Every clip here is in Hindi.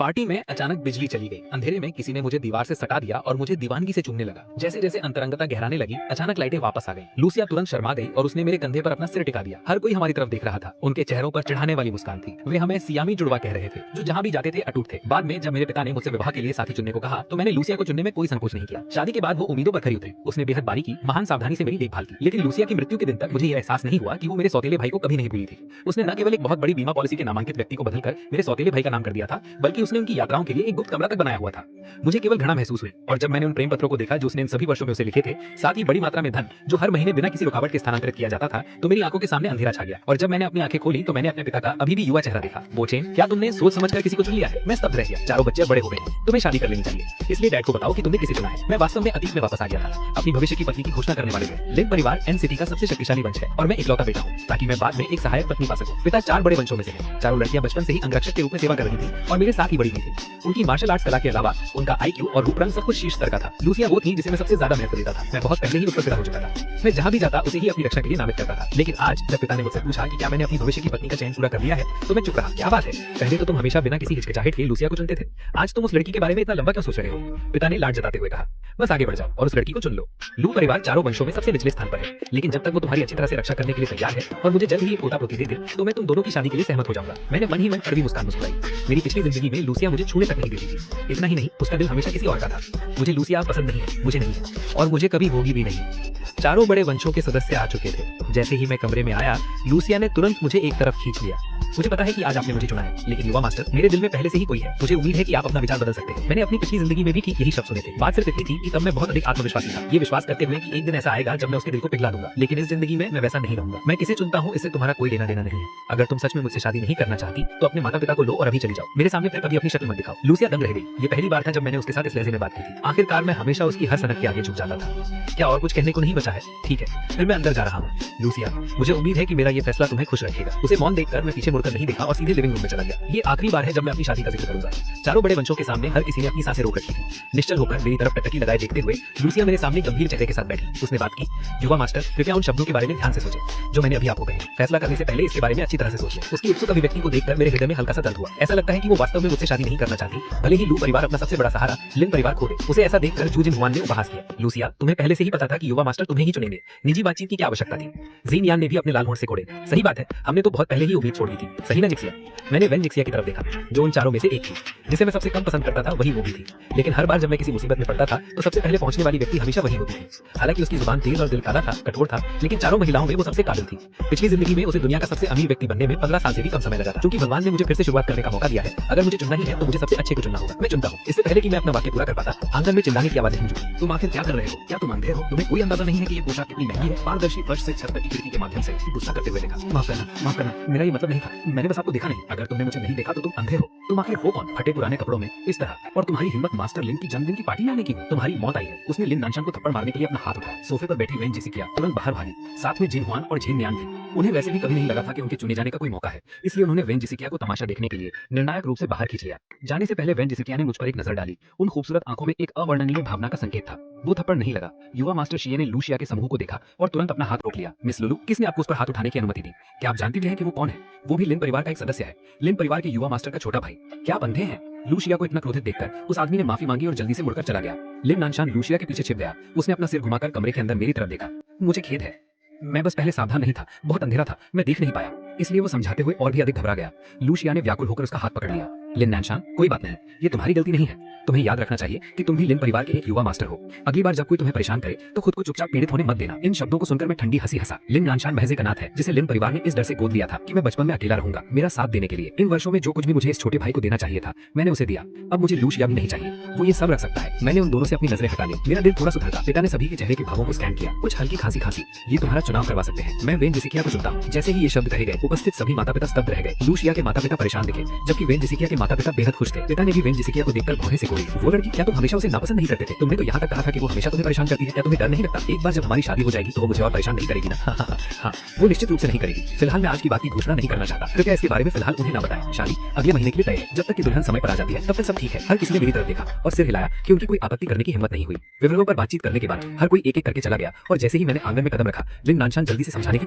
पार्टी में अचानक बिजली चली गई। अंधेरे में किसी ने मुझे दीवार से सटा दिया और मुझे दीवानगी से चूमने लगा। जैसे जैसे अंतरंगता गहराने लगी, अचानक लाइटें वापस आ गई। लूसिया तुरंत शर्मा गई और उसने मेरे कंधे पर अपना सिर टिका दिया। हर कोई हमारी तरफ देख रहा था। उनके चेहरों पर चिढ़ाने वाली मुस्कान थी। वे हमें सियामी जुड़वा कह रहे थे, जो जहाँ भी जाते थे अटूट थे। बाद में जब मेरे पिता ने मुझसे विवाह के लिए साथी चुनने को कहा, तो मैंने लूसिया को चुनने में कोई संकोच नहीं किया। शादी के बाद वो उम्मीदों पर खरी उतरी। उसने बेहद बारीकी, महान सावधानी से मेरी देखभाल की। लेकिन लूसिया की मृत्यु के दिन तक मुझे यह एहसास नहीं हुआ कि वो मेरे सौतेले भाई को कभी नहीं भूली थी। उसने न केवल एक बहुत बड़ी बीमा पॉलिसी के नामांकित व्यक्ति को बदलकर मेरे सौतेले भाई का नाम कर दिया था, बल्कि उसने उनकी यात्राओं के लिए एक गुप्त कमरा तक बनाया हुआ था। मुझे केवल घृणा महसूस हुई, और जब मैंने उन प्रेम पत्रों को देखा जो उसने इन सभी वर्षों में उसे लिखे थे, साथ ही बड़ी मात्रा में धन जो हर महीने बिना किसी रुकावट के स्थानांतरित किया जाता था, तो मेरी आंखों के सामने अंधेरा छा गया। और जब मैंने अपनी आंखें खोली तो मैंने अपने पिता का अभी भी युवा चेहरा देखा। बोचेन, क्या तुमने सोच समझकर किसी को चुन लिया है? मैं स्तब्ध रह गया। चारों बच्चे बड़े हो गए हैं, तुम्हें शादी कर लेनी चाहिए। इसलिए डैड को बताओ कि तुमने किसे चुना है। मैं वास्तव में अतीत में वापस आ गया था। अपनी भविष्य की पत्नी की घोषणा करने वाले थे। लिन परिवार एन सिटी का सबसे शक्तिशाली वंश है और मैं इकलौता बेटा हूँ, ताकि मैं बाद में एक सहायक पत्नी पा सकूं। पिता 4 बड़े वंशों में से हैं। चारों लड़कियां बचपन से ही अंगरक्षक के रूप में सेवा कर रही थी और मेरे साथ ही बड़ी हुई थी। उनकी मार्शल आर्ट्स कला के अलावा उनका IQ और रूप रंग सब कुछ शीर्ष स्तर का था। लूसिया वो थी जिसे मैं सबसे ज्यादा महत्व देता था। मैं बहुत पहले ही उस पर फिदा हो चुका था। मैं जहाँ भी जाता उसे ही अपनी रक्षा के लिए नामित करता था। लेकिन आज जब पिता ने मुझसे पूछा कि क्या मैंने अपनी भविष्य की पत्नी का चयन पूरा कर लिया है, तो मैं चुप रहा। क्या बात है, पहले तो तुम हमेशा बिना किसी हिचकिचाहट के लूसिया को चुनते थे। आज तुम उस लड़की के बारे में इतना लंबा क्यों सोच रहे हो? पिता ने लाड जताते हुए कहा। बस आगे बढ़ जाओ और उस लड़की को चुन लो। लू परिवार चारों वंशों में सबसे निचले स्थान पर है, लेकिन जब तक वो तुम्हारी अच्छी तरह से रक्षा करने के लिए तैयार है और मुझे जल्द ही एक पोता पोती दे दे, तो मैं तुम दोनों की शादी के लिए सहमत हो जाऊंगा। मैंने मन ही मन कड़वी मुस्कान मुस्कुराई। मेरी पिछली जिंदगी में लूसिया मुझे छूने तक नहीं देती थी। इतना ही नहीं, उसका दिल हमेशा किसी और का था। मुझे लूसिया पसंद नहीं है, मुझे नहीं है, और मुझे कभी होगी भी नहीं। चारों बड़े वंशों के सदस्य आ चुके थे। जैसे ही मैं कमरे में आया, लूसिया ने तुरंत मुझे एक तरफ खींच लिया। मुझे पता है कि आज आपने मुझे चुना है, लेकिन युवा मास्टर, मेरे दिल में पहले से ही कोई है। मुझे उम्मीद है कि आप अपना विचार बदल सकते हैं। मैंने अपनी पिछली जिंदगी में भी ठीक यही शब्द सुने थे। बात सिर्फ इतनी थी कि तब मैं बहुत अधिक आत्मविश्वासी था, ये विश्वास करते हुए कि एक दिन ऐसा आएगा जब मैं उसके दिल को पिघला दूंगा। लेकिन इस जिंदगी में मैं वैसा नहीं रहूंगा। मैं किसे चुनता हूँ इससे तुम्हारा कोई लेना देना नहीं है। अगर तुम सच में मुझसे शादी नहीं करना चाहती, तो अपने माता पिता को लो और अभी चली जाओ। मेरे सामने फिर कभी अपनी शक्ल मत दिखाओ। लूसिया दंग रह गई। ये पहली बार था जब मैंने उसके साथ इस लहजे में बात की थी। आखिरकार मैं हमेशा उसकी हर सनक के आगे झुक जाता था। क्या और कुछ कहने को नहीं बचा है? ठीक है, फिर मैं अंदर जा रहा हूँ। लूसिया, मुझे उम्मीद है कि मेरा ये फैसला तुम्हें खुश रखेगा। उसे मौन देखकर मैं पीछे मुड़कर नहीं देखा और सीधे लिविंग रूम में चला गया। ये आखिरी बार है जब मैं अपनी शादी का जिक्र करूंगा। चारों बड़े वंशों के सामने हर किसी ने अपनी सांसें रोक रखी थी। निश्चल होकर मेरी तरफ टकटकी लगाए देखते हुए लूसिया मेरे सामने गंभीर चेहरे के साथ बैठी। उसने बात की। युवा मास्टर, कृपया उन शब्दों के बारे में ध्यान से सोचें जो मैंने अभी आपको कहे। फैसला करने से पहले इसके बारे में अच्छी तरह से सोच लें। उसकी उत्सुक अभिव्यक्ति को देखकर मेरे हृदय में हल्का सा दर्द हुआ। ऐसा लगता है कि वो वास्तव में मुझसे शादी नहीं करना चाहती, भले ही लू परिवार अपना सबसे बड़ा सहारा लिन परिवार खो दे। उसे ऐसा देखकर जू जिन हुआन ने उपहास किया। लूसिया, तुम्हें पहले से ही पता था कि युवा मास्टर तुम्हें ही चुनेंगे। निजी बातचीत की क्या आवश्यकता थी? जीन यान ने भी अपने लाल होंठ से कोड़े। सही बात है, हमने तो बहुत पहले ही उम्मीद छोड़ दी थी। सही ना जिक्सिया? मैंने वेन जिक्सिया की तरफ देखा, जो उन चारों में से एक थी। जिसे मैं सबसे कम पसंद करता था वही वो भी थी। लेकिन हर बार जब मैं किसी मुसीबत में पड़ता था, तो सबसे पहले पहुंचने वाली व्यक्ति हमेशा वही होती थी। हालांकि उसकी जुबान तेज और दिल काला था, कठोर था, लेकिन चारों महिलाओं में वो सबसे काबिल थी। पिछली जिंदगी में उसे दुनिया का सबसे अमीर व्यक्ति बनने में 15 साल से भी कम समय लगा था। क्योंकि भगवान ने मुझे फिर से शुरुआत करने का मौका दिया है। अगर मुझे चुनना ही है तो मुझे सबसे अच्छे को चुनना होगा। मैं चुनता हूँ। इससे पहले कि मैं अपना वाक्य पूरा कर पाता, आंगन में चिल्लाने की आवाजें गूंज उठी। तुम आखिर क्या कर रहे हो? क्या तुम अंधे हो? तुम्हें कोई अंदाजा नहीं है कि ये पोशाक कितनी महंगी है? पारदर्शी फर्श से छत तक की खिड़की के माध्यम से गुस्सा करते हुए देखा। माफ करना, मेरा ये मतलब नहीं था। मैंने बस आपको देखा नहीं। अगर तुमने मुझे नहीं देखा तो तुम अंधे हो। तुम आखिर हो कौन? फटे पुराने कपड़ों में इस तरह, और तुम्हारी हिम्मत मास्टर लिन की जन्मदिन की पार्टी में आने की हुई। तुम्हारी मौत आई है। उसने लिन नानशान को थप्पड़ मारने के लिए अपना हाथ उठाया। सोफे पर बैठी वेन जिसिकिया तुरंत बाहर भागी। साथ में जिन हुआन और झेन न्यान थी। उन्हें वैसे भी कभी नहीं लगा था कि उनके चुने जाने का कोई मौका है, इसलिए उन्होंने वेन जिसिकिया को तमाशा देखने के लिए निर्णायक रूप से बाहर खींच लिया। जाने से पहले वेन जिसिकिया ने मुझ पर एक नजर डाली। उन खूबसूरत आंखों में एक अवर्णनीय भावना का संकेत था। वो थप्पड़ नहीं लगा। युवा मास्टर शिये ने लूसिया के समूह को देखा और तुरंत अपना हाथ रोक लिया। मिस लुलू, किसने आपको उस पर हाथ उठाने की अनुमति दी? क्या आप जानती भी हैं कि वो कौन है? वो भी लिन परिवार का एक सदस्य है। लिन परिवार के युवा मास्टर का छोटा भाई। क्या आप अंधे हैं? लूसिया को इतना क्रोधित देखकर उस आदमी ने माफी मांगी और जल्दी से मुड़कर चला गया। लिन नानशान लूसिया के पीछे छिप गया। उसने अपना सिर घुमाकर कमरे के अंदर मेरी तरफ देखा। मुझे खेद है, मैं बस पहले सावधान नहीं था। बहुत अंधेरा था, मैं देख नहीं पाया। इसलिए वो समझाते हुए और भी अधिक घबरा गया। लूसिया ने व्याकुल होकर उसका हाथ पकड़ लिया। लिन नानशान, कोई बात नहीं, ये तुम्हारी गलती नहीं है। तुम्हें याद रखना चाहिए कि तुम भी लिन परिवार के एक युवा मास्टर हो। अगली बार जब कोई तुम्हें परेशान करे तो खुद को चुपचाप पीड़ित होने मत देना। इन शब्दों को सुनकर मैं ठंडी हंसी हंसा। लिन नानशान महज एक अनाथ है जिसे लिन परिवार ने इस डर से गोद लिया था कि मैं बचपन में अकेला रहूंगा। मेरा साथ देने के लिए इन वर्षों में जो कुछ भी मुझे इस छोटे भाई को देना चाहिए था, मैंने उसे दिया। अब मुझे लूसिया भी नहीं चाहिए, वो ये सब रख सकता है। मैंने उन दोनों से अपनी नजरें हटा ली। मेरा दिल थोड़ा सुधरा। पिता ने सभी के चेहरे के भावों को स्कैन किया। कुछ हल्की खांसी खांसी। ये तुम्हारा चुनाव करवा सकते हैं। मैं वेन जिसिकिया को चुनता हूँ। जैसे ही ये शब्द कहे गए, उपस्थित सभी माता पिता स्तब्ध रह गए। लूसिया के माता पिता परेशान दिखे, जबकि वेन जिसिकिया के माता पिता बेहद खुश थे। पिता ने भी वेन जिसिकिया को देखकर भौहें सिकोड़ी। वो लड़की, क्या तुम हमेशा उसे नापसंद नहीं करते थे? तुमने तो यहाँ तक कहा था कि वो हमेशा तुम्हें परेशान करती है। क्या तुम्हें डर नहीं लगता? एक बार जब हमारी शादी हो जाएगी तो वो मुझे और परेशान नहीं करेगी ना? हाँ, वो निश्चित रूप से नहीं करेगी। फिलहाल मैं आज की बात की घोषणा नहीं करना चाहता। कृपया इसके बारे में फिलहाल उन्हें ना बताएं। शादी अगले महीने के लिए तय है। जब तक कि दुल्हन समय पर आ जाती है तब तक सब ठीक है। हर किसी ने मेरी तरफ देखा और सिर हिलाया कि उनकी कोई आपत्ति करने की हिम्मत नहीं हुई। विवरणों पर बातचीत करने के बाद हर कोई एक एक करके चला गया और जैसे ही मैंने आंगन में कदम रखा, लिन नानशान जल्दी से समझाने की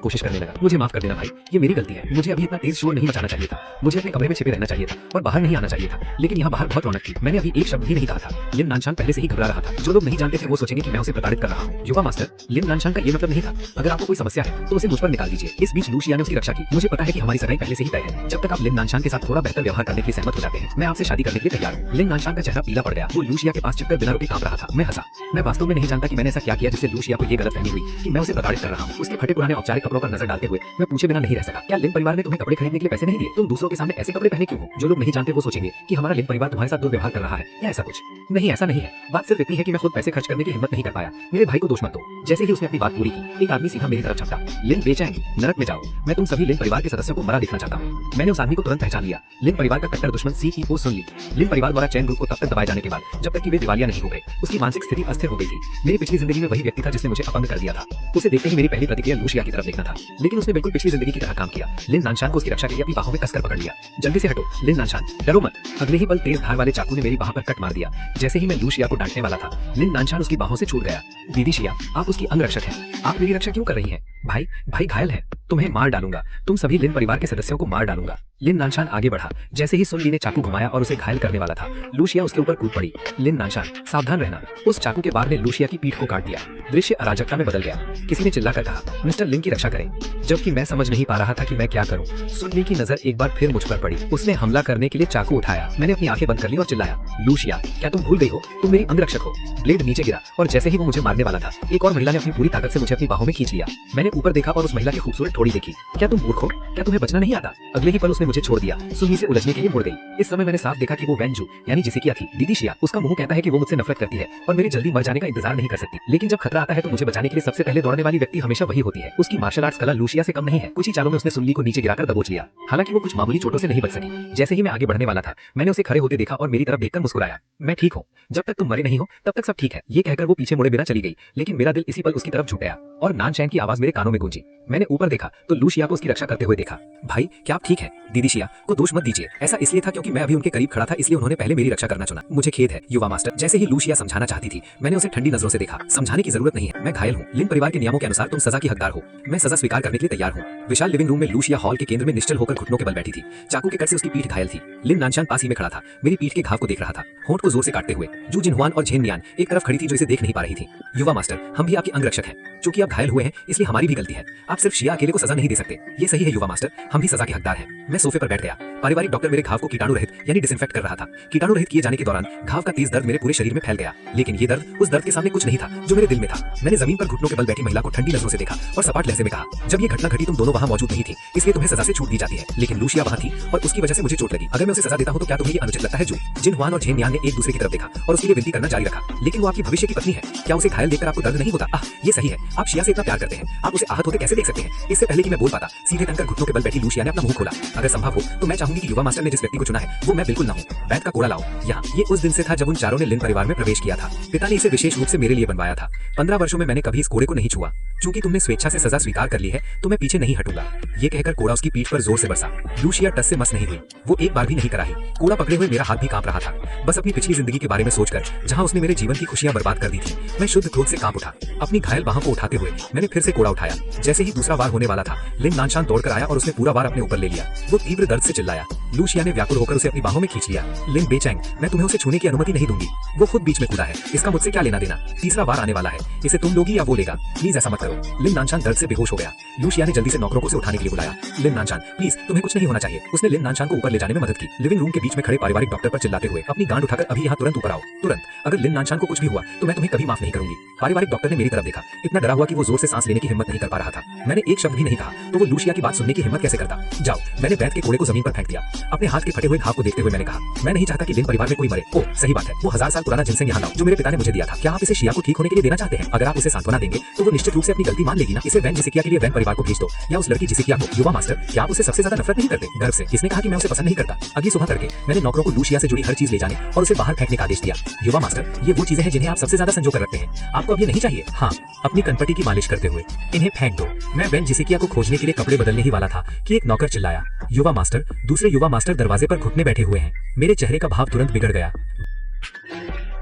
कोशिश करने लगा। मुझे माफ कर देना भाई, ये मेरी गलती है। मुझे अभी इतना तेज शोर नहीं मचाना चाहिए था। मुझे अपने कमरे में छिपे रहना चाहिए था और बाहर नहीं आना चाहिए था, लेकिन यहाँ बाहर बहुत रौनक थी। मैंने अभी एक शब्द भी नहीं कहा था। लिन नानशान पहले से ही घबरा रहा था। जो लोग नहीं जानते थे वो सोचेंगे कि मैं उसे प्रताड़ित कर रहा हूँ। युवा मास्टर, लिन नानशान का ये मतलब नहीं था। अगर आपको कोई समस्या है तो उसे मुझ पर निकाल दीजिए। इस बीच लूसिया ने उसकी रक्षा की। मुझे पता है कि हमारी सगाई पहले से ही तय है। जब तक आप लिन नानशान के साथ थोड़ा बेहतर व्यवहार करने के लिए सहमत हो जाते हैं, मैं आपसे शादी करने के लिए तैयार हूँ। लिन नानशान का चेहरा पीला पड़ गया। वो लूसिया के पास चक्कर बिना रुके कांप रहा था। मैं हंसा। मैं वास्तव में नहीं जानता कि मैंने ऐसा क्या किया जिससे लूसिया को ये गलतफहमी हुई कि मैं उसे प्रताड़ित कर रहा हूँ। उसके फटे पुराने औपचारिक कपड़ों पर नजर डालते हुए मैं पूछे बिना नहीं रह सका। क्या लिन परिवार ने तुम्हें कपड़े खरीदने के लिए पैसे नहीं दिए? तुम दूसरों के सामने ऐसे कपड़े पहने क्यों हो? जो लोग नहीं जानते वो सोचेंगे कि हमारा लिन परिवार तुम्हारे साथ दुर्व्यवहार कर रहा है या ऐसा कुछ। नहीं, ऐसा नहीं है। बात सिर्फ इतनी है कि मैं खुद पैसे खर्च करने की हिम्मत नहीं कर पाया। मेरे भाई को दोष मत दो। जैसे ही उसने अपनी बात पूरी की, एक आदमी सीधा मेरी तरफ झपटा। लिन बेचैन, नरक में जाओ। मैं तुम सभी लिन परिवार के सदस्यों को मरा देखना चाहता हूँ। मैंने उस आदमी को तुरंत पहचान लिया। लिन परिवार का कट्टर दुश्मन सीईओ सुन ली। लिन परिवार द्वारा चैन ग्रुप को तब तक दबाए जाने के बाद जब तक कि वे दिवालिया नहीं हो गए। उसकी मानसिक स्थिति अस्थिर हो गई थी। मेरी पिछली जिंदगी में वही व्यक्ति था जिसने मुझे अपंग कर दिया था। उसे देखते ही मेरी पहली प्रतिक्रिया लूसिया की तरफ देखना था, लेकिन उसने बिल्कुल पिछली जिंदगी की तरह काम किया। लिन नानशान को उसकी रक्षा के लिए अपनी बाहों में कसकर पकड़ लिया। जल्दी से हटो लिन नानशान, डरो मत। अगले ही पल तेज धार वाले चाकू ने मेरी बाह पर कट मार दिया। जैसे ही मैं लूसिया को डांटने वाला था, लिन नानशान उसकी बाहों से छूट गया। दीदी शिया, आप उसकी अंगरक्षक हैं। आप मेरी रक्षा क्यों कर रही हैं? भाई, भाई घायल है। तुम्हें मार डालूंगा। तुम सभी लिन परिवार के सदस्यों को मार डालूंगा। लिन नानशान आगे बढ़ा। जैसे ही सुन ली ने चाकू घुमाया और उसे घायल करने वाला था, लूसिया उसके ऊपर कूद पड़ी। लिन नानशान, सावधान रहना। उस चाकू के बार ने लूसिया की पीठ को काट दिया। दृश्य अराजकता में बदल गया। किसी ने चिल्लाकर कहा, मिस्टर लिन की रक्षा करें, जबकि मैं समझ नहीं पा रहा था कि मैं क्या करूं। सुनली की नजर एक बार फिर मुझ पर पड़ी। उसने हमला करने के लिए चाकू उठाया। मैंने अपनी आंखें बंद कर ली और चिल्लाया, लूसिया, क्या तुम भूल गई हो? तुम मेरी अंगरक्षक हो। ब्लेड नीचे गिरा और जैसे ही वो मुझे मारने वाला था, एक और महिला ने अपनी पूरी ताकत से मुझे अपनी बाहों में खींच लिया। मैंने ऊपर देखा और उस महिला की खूबसूरत ठोड़ी देखी। क्या तुम मूर्ख हो? क्या तुम्हें बचना नहीं आता? अगले ही पल उसने मुझे छोड़ दिया। सुनली से उलझने के लिए मुड़ गई। इस समय मैंने साफ देखा कि वो वेंजू यानी जिसेकिया थी। दीदी शिया, उसका मुंह कहता है कि वो मुझसे नफरत करती है और मेरे जल्दी मर जाने का इंतजार नहीं कर सकती। लेकिन जब खतरा आता है तो मुझे बचाने के लिए सबसे पहले दौड़ने वाली व्यक्ति हमेशा वही होती है। उसकी मार्शल आर्ट्स कला लूसिया से कम नहीं है। कुछ ही चालों में उसने सुनली को नीचे गिराकर दबोच लिया। हालांकि वो कुछ मामूली चोटों से नहीं बच सकी। जैसे ही मैं आगे बढ़ने वाला था, मैंने उसे खड़े होते देखा और मेरी तरफ देखकर मुस्कुराया। मैं ठीक हूँ, जब तक तुम मरे नहीं हो तब तक सब ठीक है। ये कहकर वो पीछे मुड़े बिना चली गई, लेकिन मेरा दिल इसी पल उसकी तरफ झुक गया और नानशैन की आवाज मेरे कानों में गूंजी। मैंने ऊपर देखा तो लूसिया को उसकी रक्षा करते हुए देखा। भाई, क्या आप ठीक है? दीदी शिया को दोष मत दीजिए। ऐसा इसलिए था क्योंकि मैं अभी उनके करीब खड़ा था, इसलिए उन्होंने पहले मेरी रक्षा करना चुना। मुझे खेद है युवा मास्टर। जैसे ही लूसिया समझाना चाहती थी, मैंने उसे ठंडी नजरों से देखा। समझाने की जरूरत नहीं है, मैं घायल हूँ। लिन परिवार के नियमों के अनुसार तुम सजा की हकदार हो। मैं सजा स्वीकार करने के लिए तैयार हूँ। विशाल लिविंग रूम में लूसिया हॉल के केंद्र में निश्चल होकर घुटनों के बल बैठी थी। चाकू के कट से उसकी पीठ घायल थी। लिन नानशान पास ही में खड़ा था, मेरी पीठ के घाव को देख रहा था, होंठ को जोर से काटते हुए। जू जिनहुआन और झेन नियान एक तरफ खड़ी थी जो इसे देख नहीं पा रही थी। युवा मास्टर, हम भी आपके अंगरक्षक हैं। चूंकि आप घायल हुए हैं इसलिए हमारी भी गलती है। आप सिर्फ शिया अकेले को सजा नहीं दे सकते। ये सही है युवा मास्टर, हम भी सजा के हकदार हैं। मैं सोफे पर बैठ गया। पारिवारिक डॉक्टर मेरे घाव को कीटाणु रहित यानी डिसइंफेक्ट कर रहा था। कीटाणु रहित किए जाने के दौरान घाव का तेज दर्द मेरे पूरे शरीर में फैल गया, लेकिन ये दर्द उस दर्द के सामने कुछ नहीं था जो मेरे दिल में था। मैंने जमीन पर घुटनों के बल बैठी महिला को ठंडी नजरों से देखा और सपाट लहजे में कहा, जब ये घटना घटी तुम दोनों वहां मौजूद नहीं थे, इसलिए तुम्हें सजा से छूट दी जाती है। लेकिन लूसिया वहां थी और उसकी वजह से मुझे चोट लगी। अगर मैं उसे सजा देता हूं तो क्या तुम्हें ये अनुचित लगता है? जू जिनहुआन और झेन नियान ने एक दूसरे की तरफ देखा और उसके लिए विनती करना जारी रखा। लेकिन वो आपकी भविष्य की पत्नी है, क्या उसे घायल देखकर आपको दर्द नहीं होता? ये सही है, आप शिया से इतना प्यार करते हैं, आप उसे आहत होते कैसे देख सकते हैं? इससे पहले कि मैं बोल पाता, सीधे तनकर घुटनों के बल बैठी लूसिया ने अपना मुंह खोला। अगर संभव हो तो मैं चाहूंगी कि युवा मास्टर ने जिस व्यक्ति को चुना है वो मैं बिल्कुल ना हूं। बैत का कोड़ा लाओ यहाँ। ये उस दिन से था जब उन चारों ने लिन परिवार में प्रवेश किया था। पिता ने इसे विशेष रूप से मेरे लिए बनवाया था। 15 वर्षों में मैंने कभी इस कोड़े को नहीं छुआ। चूंकि तुमने स्वेच्छा से सजा स्वीकार कर ली है तो मैं पीछे नहीं हटूंगा। ये कहकर कोड़ा उसकी पीठ पर जोर से बरसा। लूसिया टस से मस नहीं हुई, वो एक बार भी नहीं कराही। कोड़ा पकड़े हुए मेरा हाथ भी कांप रहा था, बस अपनी पिछली जिंदगी के बारे में सोचकर, जहां उसने मेरे जीवन की खुशियां बर्बाद कर दी थी। मैं शुद्ध क्रोध से कांप उठा। अपनी घायल बाहों को उठाते हुए मैंने फिर से कोड़ा उठाया। जैसे ही दूसरा वार होने वाला था, लिन नानशान दौड़कर आया और उसने पूरा वार अपने ऊपर ले लिया। वो तीव्र दर्द से चिल्लाया। लूसिया ने व्याकुल होकर उसे अपनी बाहों में खींच लिया। लिन बेचैन, मैं तुम्हें उसे छूने की अनुमति नहीं दूंगी। वो खुद बीच में कूदा है, इसका मुझसे क्या लेना देना? तीसरा वार आने वाला है, इसे तुम लोगी या वो लेगा? प्लीज ऐसा मत करो। लिन नानशान दर्द से बेहोश हो गया। लूसिया ने जल्दी से नौकरों को उसे उठाने के लिए बुलाया। लिन नानशान, प्लीज तुम्हें कुछ नहीं होना चाहिए। उसने लिन नानशान को ऊपर ले जाने में मदद की। लिविंग रूम के बीच में खड़े पारिवारिक डॉक्टर पर चिल्लाते हुए, अपनी गांड उठाकर अभी यहाँ तुरंत ऊपर आओ, तुरंत। अगर लिन नानशान को कुछ भी हुआ तो मैं तुम्हें कभी माफ नहीं करूंगी। पारिवारिक डॉक्टर ने मेरी तरफ देखा, इतना डरा हुआ कि वो जोर से सांस लेने की हिम्मत नहीं कर पा रहा था। मैंने एक शब्द भी नहीं कहा तो वो लूसिया की बात सुनने की हिम्मत कैसे करता? जाओ। मैंने बैत के कोड़े को जमीन पर फेंक दिया। अपने हाथ के फटे हुए घाव को देखते हुए मैंने कहा, मैं नहीं चाहता कि लिन परिवार में कोई मरे। ओह सही बात है, वो 1000 साल पुराना जिनसेंग यहाँ लाओ जो मेरे पिता ने मुझे दिया था। क्या आप इसे शिया को ठीक होने के लिए देना चाहते हैं? अगर आप उसे सांत्वना देंगे तो वो निश्चित रूप से अपनी गलती मान लेगी ना। इसे वैन जिसेकिया के लिए वैन परिवार को भेज दो या उस लड़की जिसेकिया को। युवा मास्टर, क्या आप उसे सबसे ज्यादा नफरत नहीं करते? गर्व से। किसने कहा कि मैं उसे पसंद नहीं करता? अगली सुबह करके मैंने नौकरों को लूसिया से जुड़ी हर चीज ले जाने और उसे बाहर फेंकने का आदेश दिया। युवा मास्टर, ये वो चीजें हैं जिन्हें आप सबसे ज्यादा संजो कर रखते हैं, आपको अब ये नहीं चाहिए? हाँ। अपनी कनपटी की मालिश करते हुए, इन्हें फेंक दो। मैं वैन जिसेकिया को खोजने के लिए कपड़े बदलने ही वाला था कि एक नौकर चिल्लाया, युवा मास्टर। दूसरे युवा मास्टर दरवाजे पर घुटने बैठे हुए हैं। मेरे चेहरे का भाव तुरंत बिगड़ गया।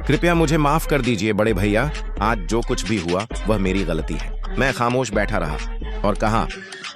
कृपया मुझे माफ कर दीजिए बड़े भैया, आज जो कुछ भी हुआ वह मेरी गलती है। मैं खामोश बैठा रहा। और कहा,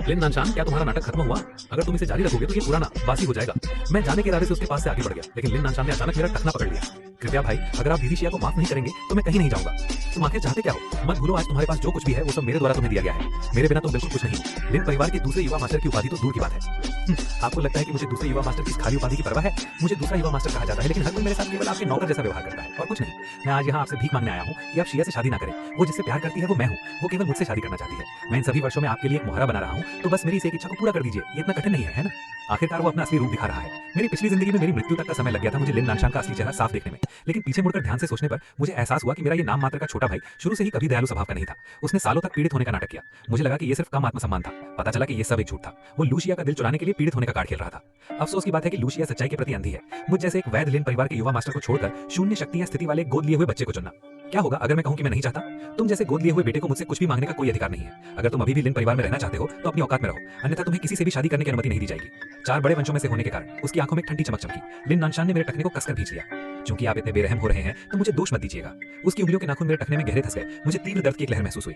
लिन नानशान, क्या तुम्हारा नाटक खत्म हुआ? अगर तुम इसे जारी रखोगे तो ये पुराना बासी हो जाएगा। मैं जाने के इरादे से उसके पास से आगे बढ़ गया, लेकिन लिन नानशान ने अचानक मेरा टखना पकड़ लिया। कृपया भाई, अगर आप दीदी शिया को माफ नहीं करेंगे तो मैं कहीं नहीं जाऊंगा। तुम आखिर चाहते क्या हो? मत भूलो, आज तुम्हारे पास जो कुछ भी है वो सब मेरे द्वारा तुम्हें दिया गया है। मेरे बिना तुम बिल्कुल कुछ नहीं हो। लिन परिवार के दूसरे युवा मास्टर की उपाधि तो दूर की बात है। आपको लगता है कि मुझे दूसरे युवा मास्टर की इस खाली उपाधि की परवाह है? मुझे दूसरा युवा मास्टर कहा जाता है, लेकिन हर कोई मेरे साथ केवल आपके नौकर जैसा व्यवहार करता है और कुछ नहीं। मैं आज यहाँ आपसे भीख मांगने आया हूँ कि आप शिया से शादी ना करें। वो जिससे प्यार करती है वो मैं हूँ, वो केवल मुझसे शादी करना चाहती है। मैं इन सभी वर्षों में आपके लिए एक मुहरा बना रहा हूँ, तो बस मेरी इस एक इच्छा को पूरा कर दीजिए। ये इतना कठिन नहीं है ना? आखिरकार वो अपना असली रूप दिखा रहा है। मेरी पिछली जिंदगी में मेरी मृत्यु तक का समय लग गया था मुझे लिन नानशान का असली चेहरा साफ देखने में, लेकिन पीछे मुड़कर ध्यान से सोचने पर मुझे एहसास हुआ कि मेरा ये नाम मात्र का छोटा भाई शुरू से ही कभी दयालु स्वभाव का नहीं था। उसने सालों तक पीड़ित होने का नाटक किया। मुझे लगा कि ये सिर्फ कम आत्मसम्मान था। पता चला कि ये सब एक झूठ था। वो लूशिया का दिल चुराने के लिए पीड़ित होने का कार्ड खेल रहा था। अफसोस की बात है कि लूशिया सच्चाई के प्रति अंधी है। मुझ जैसे एक वैध लिन परिवार के युवा मास्टर को छोड़कर शून्य शक्ति या स्थिति वाले गोद लिए हुए बच्चे को चुनना। क्या होगा अगर मैं कहूं कि मैं नहीं चाहता? तुम जैसे गोद लिए हुए बेटे को मुझसे कुछ भी मांगने का कोई अधिकार नहीं है। अगर तुम अभी भी लिन परिवार में रहना चाहते हो तो अपनी औकात में रहो, अन्यथा तुम्हें किसी से भी शादी करने की अनुमति नहीं दी जाएगी। 4 बड़े वंशों में से होने के कारण उसकी आंखों में ठंडी चमक चमकी। लिन नानशान ने मेरे टखने को कसकर खींच लिया। क्योंकि आप इतने बेरहम हो रहे हैं तो मुझे दोष मत दीजिएगा। उसकी उंगलियों के नाखून मेरे टखने में गहरे धंस गए। मुझे तीव्र दर्द की एक लहर महसूस हुई।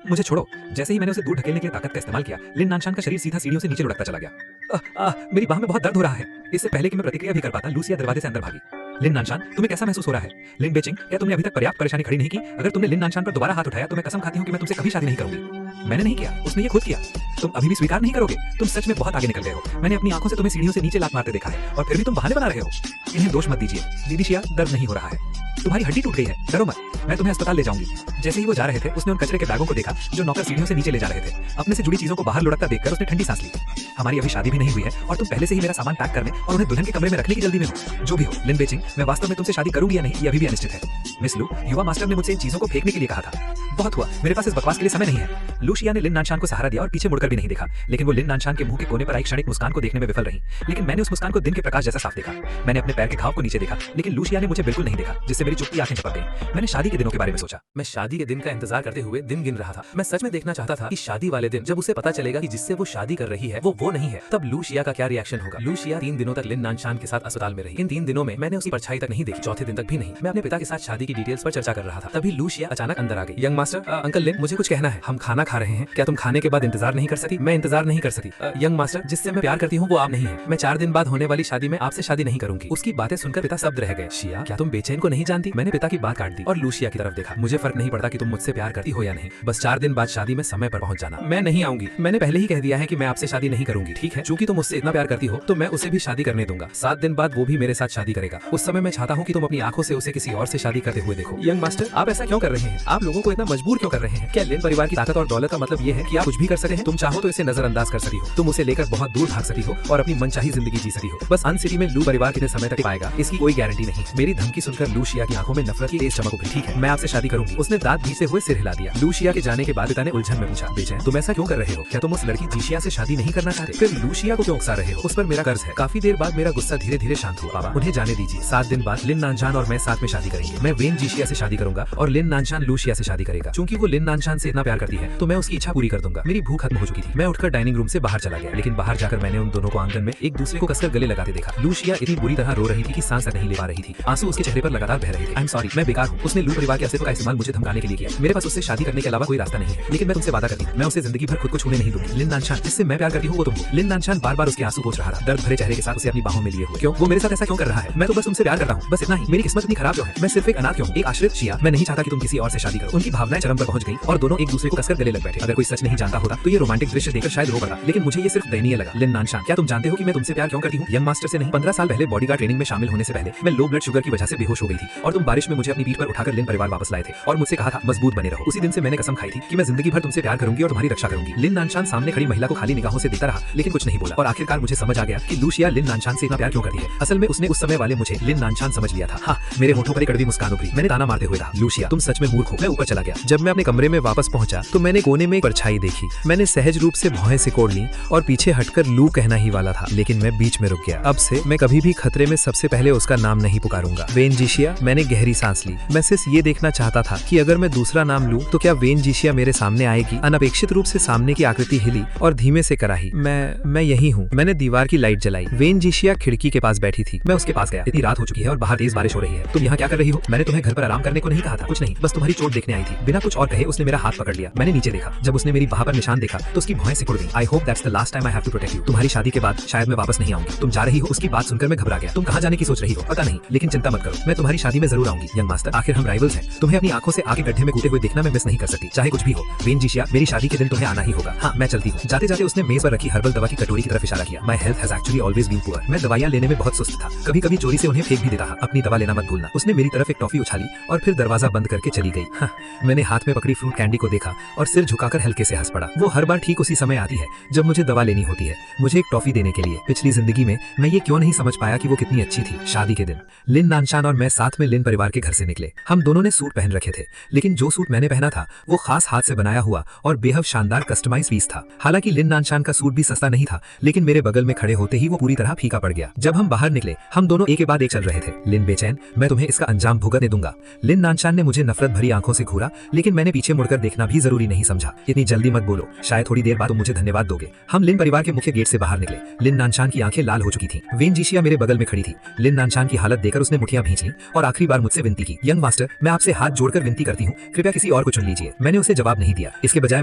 मुझे छोड़ो। जैसे ही मैंने उसे दूर ढकेलने के लिए ताकत का इस्तेमाल किया, लिन नानशान का शरीर सीधा सीढ़ियों से नीचे लुढ़कता चला गया। मेरी बाह में बहुत दर्द हो रहा है। इससे पहले कि मैं प्रतिक्रिया भी कर पाता, लूसिया दरवाजे से अंदर भागी। लिन नानशान, तुम्हें कैसा महसूस हो रहा है? लिन बेचिंग, क्या तुमने अभी तक पर्याप्त परेशानी खड़ी नहीं की? अगर तुमने लिन नानशान पर दोबारा हाथ उठाया तो मैं कसम खाती हूँ कि मैं तुमसे कभी शादी नहीं करूंगी। मैंने नहीं किया, उसने ये खुद किया। तुम अभी भी स्वीकार नहीं करोगे? तुम सच में बहुत आगे निकल गए हो। मैंने अपनी आंखों से तुम्हें सीढ़ियों से नीचे लात मारते देखा है और फिर भी तुम बहाने बना रहे हो। इन्हें दोष मत दीजिए। दीदी शिया, दर्द नहीं हो रहा है। तुम्हारी हड्डी टूट गई है, डरो मत। मैं तुम्हें अस्पताल ले जाऊंगी। जैसे ही वो जा रहे थे, उसने उन कचरे के बैगों को देखा जो नौकर सीढ़ियों से नीचे ले जा रहे थे। अपने से जुड़ी चीजों को बाहर लुढ़कता देखकर उसने ठंडी सांस ली। हमारी अभी शादी भी नहीं हुई है और तुम पहले से ही मेरा सामान पैक करने और उन्हें दुल्हन के कमरे में रखने की जल्दी में हो। जो भी हो लिन बेचिंग, मैं वास्तव में तुमसे शादी करूंगी या नहीं ये अभी भी अनिश्चित है। मिस लू, युवा मास्टर ने मुझसे इन चीजों को फेंकने के लिए कहा था। बहुत हुआ, मेरे पास इस बकवास के लिए समय नहीं है। लूशिया ने लिन नानशान को सहारा दिया और पीछे मुड़कर भी नहीं देखा, लेकिन वो लिन नानशान के मुंह के कोने पर आई क्षणिक मुस्कान को देखने में विफल रही। लेकिन मैंने उस मुस्कान को दिन के प्रकाश जैसा साफ देखा। मैंने अपने पैर के घाव को नीचे देखा, लेकिन लूशिया ने मुझे बिल्कुल नहीं देखा, जिससे मेरी चुपती आंखें झपक गईं। मैंने शादी के दिनों के बारे में सोचा। मैं शादी के दिन का इंतजार करते हुए दिन गिन रहा था। मैं सच में देखना चाहता था कि शादी वाले दिन जब उसे पता चलेगा कि जिससे वो शादी कर रही है वो नहीं है, तब लूशिया का क्या रिएक्शन होगा। लूशिया 3 दिनों तक लिन नानशान के साथ अस्पताल में रही। इन 3 दिनों में मैंने उसकी परछाई तक नहीं देखी। चौथे दिन तक भी नहीं। मैं अपने पिता के साथ शादी की डिटेल्स पर चर्चा कर रहा था। तभी लूशिया अचानक अंदर आ गई। यंग मास्टर, अंकल लिन, मुझे कुछ कहना है। हम खाना खा रहे हैं, क्या तुम खाने के बाद इंतजार नहीं कर सकती? मैं इंतजार नहीं कर सकती। यंग मास्टर, जिससे मैं प्यार करती हूँ वो आप नहीं है। मैं 4 दिन बाद होने वाली शादी में आपसे शादी नहीं करूंगी। उसकी बातें सुनकर पिता शब्द रह गए। शिया, क्या तुम बेचैन को नहीं जानती? मैंने पिता की बात काट दी और लूशिया की तरफ देखा। मुझे फर्क नहीं पड़ता कि तुम मुझसे प्यार करती हो या नहीं, बस 4 दिन बाद शादी में समय पर पहुंच जाना। मैं नहीं आऊंगी। मैंने पहले ही कह दिया है कि मैं आपसे शादी नहीं करूंगी, ठीक है? चूंकि तुम मुझसे इतना प्यार करती हो तो मैं उसे भी शादी करने दूंगा। 7 दिन बाद वो भी मेरे साथ शादी करेगा। उस समय मैं चाहता हूँ कि तुम अपनी आंखों से उसे किसी और से शादी करते हुए देखो। यंग मास्टर, आप ऐसा क्यों कर रहे हैं? आप लोगों को इतना मजबूर क्यों कर रहे हैं? क्या लिन परिवार की ताकत और दौलत का मतलब ये है कि आप कुछ भी कर सकते हैं? तुम चाहो तो इसे नजरअंदाज कर सकती हो, तुम उसे लेकर बहुत दूर भाग सकती हो और अपनी मनचाही जिंदगी जी सकती हो। बस अन सिटी में लू परिवार कितने समय तक पाएगा इसकी कोई गारंटी नहीं। मेरी धमकी सुनकर लूशिया की आंखों में नफरत की तेज चमक उभरी। ठीक है, मैं आपसे शादी करूंगी। उसने दांत भींचते हुए सिर हिला दिया। लूशिया के जाने के बाद पिता ने उलझन में पूछा, बेचैन, तुम ऐसा क्यों कर रहे हो? क्या तुम उस लड़की जीशिया से शादी नहीं करना चाहते? फिर लूशिया को क्यों उकसा रहे हो? उस पर मेरा कर्ज है। काफी देर बाद मेरा गुस्सा धीरे धीरे शांत हुआ। बाबा, उन्हें जाने दीजिए। 7 दिन बाद लिन नानशान और मैं साथ में शादी करेंगे। मैं वेन जीशिया से शादी करूंगा और लिन नानशान लूशिया से शादी करेगा। चूंकि वो लिन नानशान से इतना प्यार करती है तो मैं उसकी इच्छा पूरी कर दूंगा। मेरी भूख खत्म हो चुकी थी। मैं उठकर डाइनिंग रूम से बाहर चला गया, लेकिन बाहर जाकर मैंने उन दोनों को आंगन में एक दूसरे को कसकर गले लगाते देखा। लूशिया इतनी बुरी तरह रो रही थी कि सांस नहीं ले पा रही थी। आंसू उसके चेहरे पर लगातार बह रहे थे। आई एम सॉरी, मैं बेकार हूँ। उसने लू परिवार के अस्तित्व का इस्तेमाल मुझे धमकाने के लिए किया। मेरे पास उससे शादी करने के अलावा कोई रास्ता नहीं है, लेकिन मैं तुमसे वादा करती हूँ, मैं उसे जिंदगी भर खुद को छूने नहीं दूंगी। लिन नानशान, जिससे मैं प्यार करती हूँ वो तुम हो। लिन नानशान बार-बार उसके आंसू पोंछ रहा था, दर्द भरे चेहरे के साथ उसे अपनी बाहों में लिए हुए। क्यों? वो मेरे साथ ऐसा क्यों कर रहा है? मैं तो बस तुमसे प्यार करता हूँ, बस इतना ही। मेरी किस्मत इतनी खराब क्यों है? मैं सिर्फ एक अनाथ क्यों हूँ, एक आश्रित? शिया, मैं नहीं चाहता कि तुम किसी और से शादी करो। उनकी भावनाएं चरम पर पहुंच गई और दोनों एक दूसरे को कसकर गले लग बैठे। अगर कोई सच नहीं जानता होता तो ये रोमांटिक दृश्य देखकर शायद रो पड़ा, लेकिन मुझे ये सिर्फ दयनीय लगा। लिन नानशान, क्या तुम जानते हो कि मैं तुमसे प्यार क्यों करती हूँ? यंग मास्टर से नहीं। 15 साल पहले बॉडीगार्ड ट्रेनिंग में शामिल होने से पहले मैं लो ब्लड शुगर की वजह से बेहोश हो गई थी और तुम बारिश में मुझे अपनी पीठ पर उठाकर लिन परिवार वापस लाए थे और मुझसे कहा था मजबूत बने रहो। उसी दिन से मैंने कसम खाई थी कि मैं जिंदगी भर तुमसे प्यार करूंगी और तुम्हारी रक्षा करूंगी। लिन नानशान सामने खड़ी महिला को खाली निगाहों से देखता रहा, लेकिन कुछ नहीं बोला और आखिरकार मुझे समझ आ गया कि लूशिया लिन नानशान से इतना प्यार क्यों करती है। असल में उसने उस समय वाले मुझे लिन नानशान समझ लिया था। हाँ, मेरे होठों पर एक कड़वी मुस्कान उभरी। मैंने ताना मारते हुए कहा, लूशिया, तुम सच में मूर्ख हो। मैं ऊपर चला गया। जब मैं अपने कमरे में वापस पहुंचा तो मैंने कोने में एक परछाई देखी। मैंने सहज रूप से भौहें सिकोड़ ली और पीछे हटकर लू कहना ही वाला था, लेकिन मैं बीच में रुक गया। अब से मैं कभी भी खतरे में सबसे पहले उसका नाम नहीं पुकारूंगा। वेन जीशिया। मैंने गहरी सांस ली। मैं सिर्फ ये देखना चाहता था कि अगर मैं दूसरा नाम लूं तो क्या वेन जीशिया मेरे सामने आएगी। अनपेक्षित रूप से सामने की आकृति हिली और धीमे से कराही, मैं यही हूँ। मैंने दीवार की लाइट जलाई। वेन जीशिया खिड़की के पास बैठी थी। मैं उसके पास गया। इतनी रात हो चुकी है और बाहर तेज बारिश हो रही है। तुम यहाँ क्या कर रही हो? मैंने तुम्हें घर पर आराम करने को नहीं कहा था। कुछ नहीं, बस तुम्हारी चोट देखने आई थी। बिना कुछ और कहे उसने मेरा हाथ पकड़ लिया। मैंने नीचे देखा, जब उसने मेरी बाह पर निशान देखा तो उसकी भौहें सिकुड़ गईं। I hope that's the last time I have to protect you. तुम्हारी शादी के बाद शायद मैं वापस नहीं आऊंगी। तुम जा रही हो, उसकी बात सुनकर मैं घबरा गया। तुम कहाँ जाने की सोच रही हो पता नहीं, लेकिन चिंता मत करो, मैं तुम्हारी शादी में जरूर आऊंगी। यंग मास्टर, आखिर हम राइवल्स हैं। तुम्हें अपनी आंखों से आगे गड्ढे में कूदे हुए देखना मैं मिस नहीं कर सकती, चाहे कुछ भी हो। वेन जिशिया, मेरी शादी के दिन तुम्हें आना ही होगा। हाँ, मैं चलती हूँ। जाते जाते उसने मेज पर रखी हर्बल दवा की कटोरी की तरफ इशारा किया। My health has actually always been poor. मैं दवाइयां लेने में बहुत सुस्त था, कभी कभी चोरी से उन्हें फेंक भी देता था। अपनी दवा लेना मत भूलना। उसने मेरी तरफ एक टॉफी उछाली और फिर दरवाजा बंद करके चली गई। हाँ, मैंने हाथ में पकड़ी फ्रूट कैंडी को देखा और सिर झुकाकर हल्के से हंस पड़ा। वो हर बार ठीक उसी समय आती है जब मुझे दवा लेनी होती है, मुझे एक टॉफी देने के लिए। पिछली जिंदगी में मैं ये क्यों नहीं समझ पाया कि वो कितनी अच्छी थी। शादी के दिन लिन नानशान और मैं साथ में लिन परिवार के घर से निकले। हम दोनों ने सूट पहन रखे थे, लेकिन जो सूट मैंने पहना था वो खास हाथ से बनाया हुआ और बेहद शानदार कस्टमाइज पीस था। हालांकि लिन नानशान का सूट भी सस्ता नहीं था, लेकिन मेरे बगल में खड़े होते ही वो पूरी तरह फीका पड़ गया। जब हम बाहर निकले हम दोनों एक के बाद एक चल रहे थे। लिन बेचैन, मैं तुम्हें इसका अंजाम भुगतने दूंगा। लिन नानशान ने मुझे नफरत भरी आंखों से घूरा, लेकिन मैंने पीछे मुड़कर देखना भी जरूरी नहीं समझा। इतनी जल्दी मत बोलो, शायद थोड़ी देर बाद तुम मुझे धन्यवाद दोगे। हम लिन परिवार के मुख्य गेट से बाहर निकले। लिन नानशान की आंखें लाल हो चुकी थीं। वेन जिशिया मेरे बगल में खड़ी थी। लिन नानशान की हालत देखकर उसने मुठियां भींच ली और आखिरी बार मुझसे विनती की, यंग मास्टर, मैं आपसे हाथ जोड़कर विनती करती हूँ, कृपया किसी और को चुन लीजिए। मैंने उसे जवाब नहीं दिया। इसके बजाय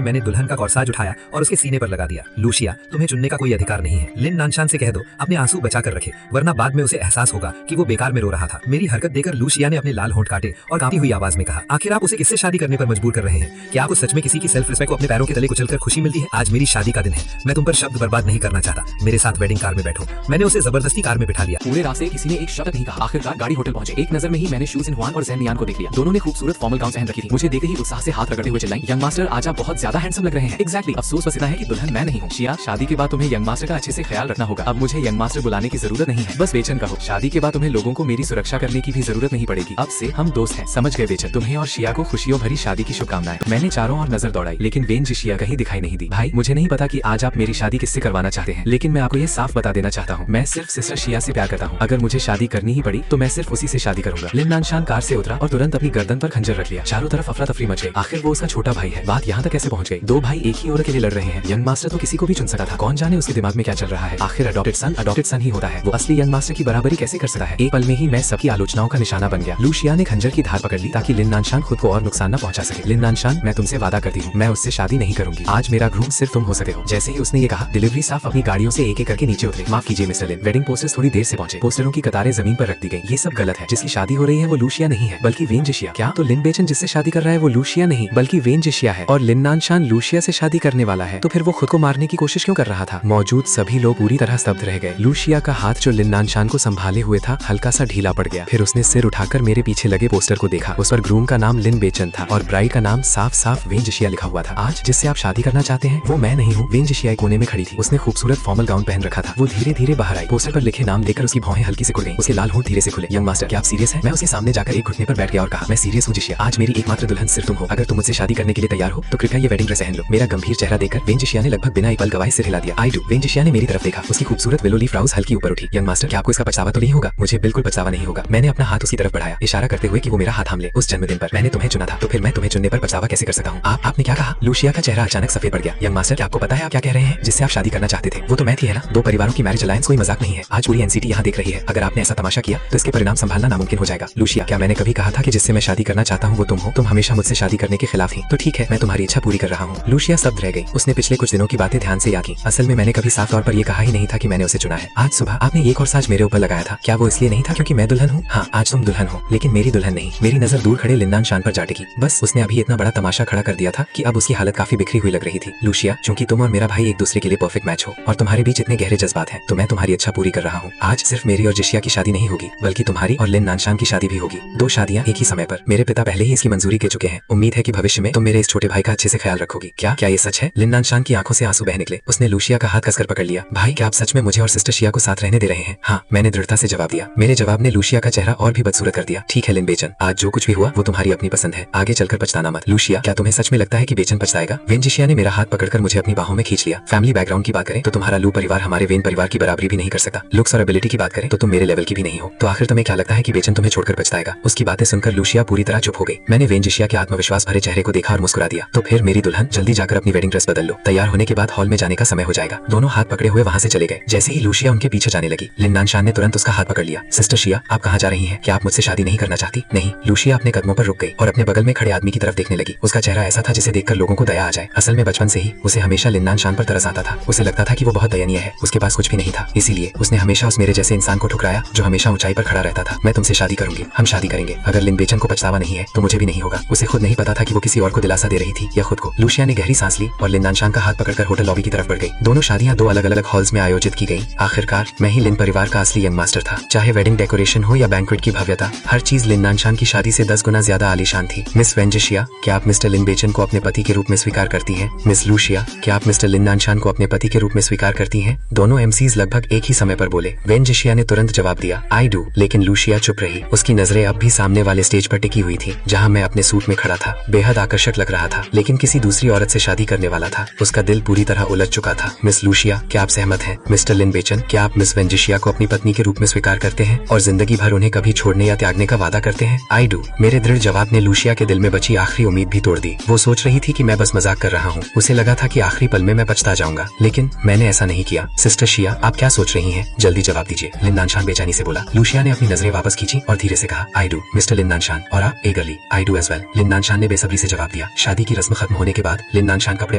मैंने दुल्हन का कॉर्साज उठाया और उसके सीने पर लगा दिया। लूशिया, तुम्हें चुनने का कोई अधिकार नहीं है। लिन नानशान से कह दो अपने आंसू बचा कर रखे, वरना बाद में उसे एहसास होगा कि वो बेकार में रो रहा था। मेरी हरकत देखकर लूशिया ने अपने लाल होंठ काटे और कांपती हुई आवाज में कहा, आखिर आप उसे किससे शादी करने पर मजबूर कर रहे हैं? क्या आपको सच में किसी की सेल्फ रिस्पेक्ट को अपने पैरों के तले कुचलकर खुशी मिलती है? आज मेरी शादी का दिन है, मैं तुम पर शब्द बर्बाद नहीं करना चाहता। मेरे साथ वेडिंग कार में बैठो। मैंने उसे जबरदस्ती कार में बिठा लिया। पूरे रास्ते किसी ने एक शब्द नहीं कहा। आखिरकार गाड़ी होटल पहुंचे। एक नजर में ही मैंने शूज इन हुआन और ज़ेन लियान को देख लिया। दोनों ने खूबसूरत फॉर्मल गाउन पहन रखी थी। मुझे देखते ही उत्साह से हाथ रगड़ते हुए चिल्लाई, यंग मास्टर आज आप बहुत ज्यादा हैंडसम लग रहे हैं। एग्जैक्टली, अफसोस बस इतना है कि दुल्हन मैं नहीं हूँ। शिया, शादी के बाद तुम्हें यंग मास्टर का अच्छे से ख्याल रखना होगा। अब मुझे यंग मास्टर बुलाने की जरूरत नहीं है, बस बेचन कहो। शादी के बाद तुम्हें लोगों को मेरी सुरक्षा करने की भी जरूरत नहीं पड़ेगी। अब से हम दोस्त हैं, समझ गए बेचन? तुम्हें और शिया को खुशियों भरी शादी की शुभकामनाएं। मैंने चारों ओर नजर दौड़ाई, लेकिन वेन जिशिया कहीं दिखाई नहीं दी। भाई, मुझे नहीं पता कि आज आप मेरी शादी किससे करवाना चाहते हैं, लेकिन मैं आपको ये साफ बता देना चाहता हूँ, मैं सिर्फ सिस्टर शिया से प्यार करता हूँ। अगर मुझे शादी करनी ही पड़ी तो मैं सिर्फ उसी से शादी करूंगा। लिन नानशान कार से उतरा और तुरंत अपनी गर्दन पर खंजर रख लिया। चारों तरफ अफरा तफरी मच गई। आखिर वो उसका छोटा भाई है। बात यहाँ तक कैसे पहुंच गई? दो भाई एक ही औरत के लिए लड़ रहे हैं। यंग मास्टर तो किसी को भी चुन सकता था, कौन जाने उसके दिमाग में क्या चल रहा है। आखिर अडॉप्टेड सन ही होता है, वो असली यंग मास्टर की बराबरी कैसे कर सकता है? एक पल में ही मैं सबकी आलोचनाओं का निशाना बन गया। लूशिया ने खंजर की धार पकड़ ली ताकि लिन नानशान खुद को और नुकसान न पहुंचा सके। लिन नानशान, मैं तुमसे वादा करती हूँ, मैं उससे शादी नहीं करूंगी। आज मेरा ग्रूम सिर्फ तुम हो सकते हो। जैसे ही उसने ये कहा, डिलीवरी स्टाफ अपनी गाड़ियों से एक एक करके नीचे उतरे। माफ कीजिए मिस्टर लिन, वेडिंग पोस्टर्स थोड़ी देर से पहुंचे। पोस्टरों की कतारें जमीन पर रख दी गई। ये सब गलत है। जिसकी शादी हो रही है वो लूशिया नहीं है बल्कि वेन जिशिया। क्या? तो लिन बेचन जिससे शादी कर रहा है वो लूशिया नहीं बल्कि वेन जिशिया है, और लिन नानशान लूशिया से शादी करने वाला है। तो फिर वो खुद को मारने की कोशिश क्यों कर रहा था? मौजूद सभी लोग पूरी तरह स्तब्ध रह गए। लूशिया का हाथ जो लिन नानशान को संभाले हुए था हल्का सा ढीला पड़ गया। फिर उसने सिर उठाकर मेरे पीछे लगे पोस्टर को देखा। उस पर ग्रूम का नाम लिन बेचन था और ब्राइड का नाम साफ साफ वेन जिशिया लिखा हुआ था। आज जिससे आप शादी करना चाहते हैं वो मैं नहीं हूँ। वेन जिशिया कोने में खड़ी थी। उसने खूबसूरत फॉर्मल गाउन पहन रखा था। वो धीरे धीरे बाहर आई। पोस्टर पर लिखे नाम देखकर उसकी भौहें हल्की से खुल गईं। उसके लाल होंठ धीरे से खुले। यंग मास्टर, क्या आप सीरियस हैं? मैं उसके सामने जाकर एक घुटने पर बैठ गया और कहा, मैं सीरियस हूँ जिशिया। आज मेरी एकमात्र दुल्हन सिर्फ तुम हो। अगर तुम मुझसे शादी करने के लिए तैयार हो तो कृपया ये वेडिंग ड्रेस पहन लो। मेरा गंभीर चेहरा देखकर वेन जिशिया ने लगभग बिना एक पल गवाए सिर हिला दिया। I do. वेन जिशिया ने मेरी तरफ देखा। उसकी खूबसूरत विलो लीफ ब्राउज हल्की ऊपर उठी। यंग मास्टर, क्या आपको इसका पछतावा तो नहीं होगा? मुझे बिल्कुल पछतावा नहीं होगा। मैंने अपना हाथ उसकी तरफ बढ़ाया, इशारा करते हुए कि वो मेरा हाथ थाम ले। उस जन्मदिन पर मैंने तुम्हें चुना था, तो फिर मैं तुम्हें चुनने पर पछतावा कैसे कर सकता हूँ? आपने क्या कहा? लूशिया का चेहरा अचानक सफेद पड़ गया। यंग मास्टर, क्या आपको पता है आप क्या कह रहे हैं? जिससे आप शादी करना चाहते थे वो तो मैं थी, है ना? दो परिवारों की मैरिज अलायंस कोई मजाक नहीं है। आज पूरी एनसीटी यहाँ देख रही है। अगर आपने ऐसा तमाशा किया तो इसके परिणाम संभालना नामुमकिन हो जाएगा। लूशिया, क्या मैंने कभी कहा था कि जिससे मैं शादी करना चाहता हूँ वो तुम हो? तुम हमेशा मुझसे शादी करने के खिलाफ थी। तो ठीक है, मैं तुम्हारी इच्छा पूरी कर रहा हूँ। लूशिया स्तब्ध रह गई। उसने पिछले कुछ दिनों की बातें ध्यान से याद की। असल में मैंने कभी साफ तौर पर यह कहा ही नहीं था कि मैंने उसे चुना है। आज सुबह आपने एक और साज मेरे ऊपर लगाया था। क्या वो इसलिए नहीं था क्योंकि मैं दुल्हन हूँ? हाँ, आज तुम दुल्हन हो, लेकिन मेरी दुल्हन नहीं। मेरी नजर दूर खड़े लिन नानशान पर जा टिकी। बस उसने अभी इतना बड़ा तमाशा खड़ा कर दिया था कि अब उसकी हालत काफी बिखरी हुई लग रही थी। लूशिया, चूंकि तुम और मेरा भाई एक दूसरे के लिए परफेक्ट मैच हो और तुम्हारे बीच इतने गहरे जज्बात हैं, तो मैं तुम्हारी इच्छा पूरी कर रहा हूँ। आज सिर्फ मेरी और जिशिया की शादी नहीं होगी बल्कि तुम्हारी और लिन नानशान की शादी भी होगी। दो शादियां एक ही समय पर। मेरे पिता पहले ही इसकी मंजूरी दे चुके हैं। उम्मीद है कि भविष्य में तुम मेरे इस छोटे भाई का अच्छे से ख्याल रखोगी। क्या क्या ये सच है? लिन नानशान की आंखों से आंसू बह निकले। उसने लूशिया का हाथ कसकर पकड़ लिया। भाई, क्या आप सच में मुझे और सिस्टर शिया को साथ रहने दे रहे हैं? हाँ, मैंने दृढ़ता से जवाब दिया। मेरे जवाब ने लूशिया का चेहरा और भी बदसूरत कर दिया। ठीक है लिन बेचन, आज जो कुछ भी हुआ वो तुम्हारी अपनी पसंद है। आगे चलकर पछताना मत। लूशिया, क्या तुम्हें सच में लगता है कि बेचन पछताएगा? वेन जिशिया ने मेरा हाथ पकड़कर मुझे अपनी बाहों में खींच लिया। फैमिली बैकग्राउंड की बात करें तो तुम्हारा लू परिवार हमारे वेन परिवार की बराबरी भी नहीं कर सकता। लुक्स और एबिलिटी की बात करें तो तुम मेरे लेवल की भी नहीं हो। तो आखिर तुम्हें क्या लगता है कि बेचन तुम्हें छोड़कर पछताएगा? उसकी बातें सुनकर लूशिया पूरी तरह चुप हो गई। मैंने वेन जिशिया के आत्मविश्वास भरे चेहरे को देखा और मुस्कुरा दिया। तो फिर मेरी दुल्हन, जल्दी जाकर अपनी वेडिंग ड्रेस बदल लो। तैयार होने के बाद हॉल में जाने का समय हो जाएगा। दोनों हाथ पकड़े हुए वहाँ से चले गए। जैसे ही लूशिया उनके पीछे जाने लगी, लिन नानशान ने तुरंत उसका हाथ पकड़ लिया। सिस्टर शिया, आप कहाँ जा रही हैं? क्या आप मुझसे शादी नहीं करना चाहती? नहीं। लूशिया अपने कदमों पर रुक गई और अपने बगल में खड़े आदमी की तरफ देखने लगी। उसका चेहरा ऐसा था जिसे देखकर लोगों को दया आ जाए। असल में बचपन से ही उसे हमेशा लिन नानशान पर तरस आता था। उसे लगता था कि वो बहुत दयनीय है, उसके पास कुछ भी नहीं था, इसीलिए उसने हमेशा उस मेरे जैसे इंसान को ठुकराया जो हमेशा ऊंचाई पर खड़ा रहता था। मैं तुमसे शादी करूंगी, हम शादी करेंगे। अगर लिन बेचन को पछतावा नहीं है तो मुझे भी नहीं होगा। उसे खुद नहीं पता था कि वो किसी और को दिलासा दे रही थी या खुद को। लूसिया ने गहरी सांस ली और लिन नानशान का हाथ पकड़कर होटल लॉबी की तरफ बढ़ गई। दोनों शादियां 2 अलग अलग हॉल्स में आयोजित की गई। आखिरकार मैं ही लिन परिवार का असली यंग मास्टर था। चाहे वेडिंग डेकोरेशन हो या बैंक्वेट की भव्यता, हर चीज लिन नानशान की शादी से 10 गुना ज्यादा आलीशान थी। मिस वेंजिशिया, क्या आप मिस्टर लिन बेचन को अपने पति के रूप में स्वीकार करती हैं? मिस लूसिया, क्या आप मिस्टर लिन नानशान को अपने पति के रूप में स्वीकार करती हैं? दोनों एमसीज लगभग एक ही समय पर बोले। वेंजिशिया ने तुरंत जवाब दिया, आई डू। लेकिन लूसिया चुप रही। उसकी नजरें अब भी सामने वाले स्टेज पर टिकी हुई थी, जहां मैं अपने सूट में खड़ा था। बेहद आकर्षक लग रहा था, लेकिन किसी दूसरी औरत से शादी करने वाला था। उसका दिल पूरी तरह उलझ चुका था। मिस लूसिया, क्या आप सहमत हैं? मिस्टर लिन बेचन, क्या आप मिस वेंजिशिया को अपनी पत्नी के रूप में स्वीकार करते हैं और जिंदगी भर उन्हें कभी छोड़ने या त्यागने का वादा करते हैं? I do. मेरे दृढ़ जवाब ने लूसिया के दिल में बची आखिरी उम्मीद भी तोड़ दी। वो सोच रही थी कि मैं बस मजाक कर रहा हूँ। उसे लगा था कि आखिरी पल में मैं पछता जाऊंगा, लेकिन मैंने ऐसा नहीं किया। सिस्टर शिया, आप क्या सोच रही हैं? जल्दी जवाब दीजिए, लिन नानशान बेचैनी से बोला। लूसिया ने अपनी नजरें वापस खींची और धीरे से कहा, I do mister Lin Nanshan. और आप? Eagerly, I do as well. Lin Nanshan ने बेसब्री से जवाब दिया। शादी की रस्म खत्म होने के बाद लिन नानशान कपड़े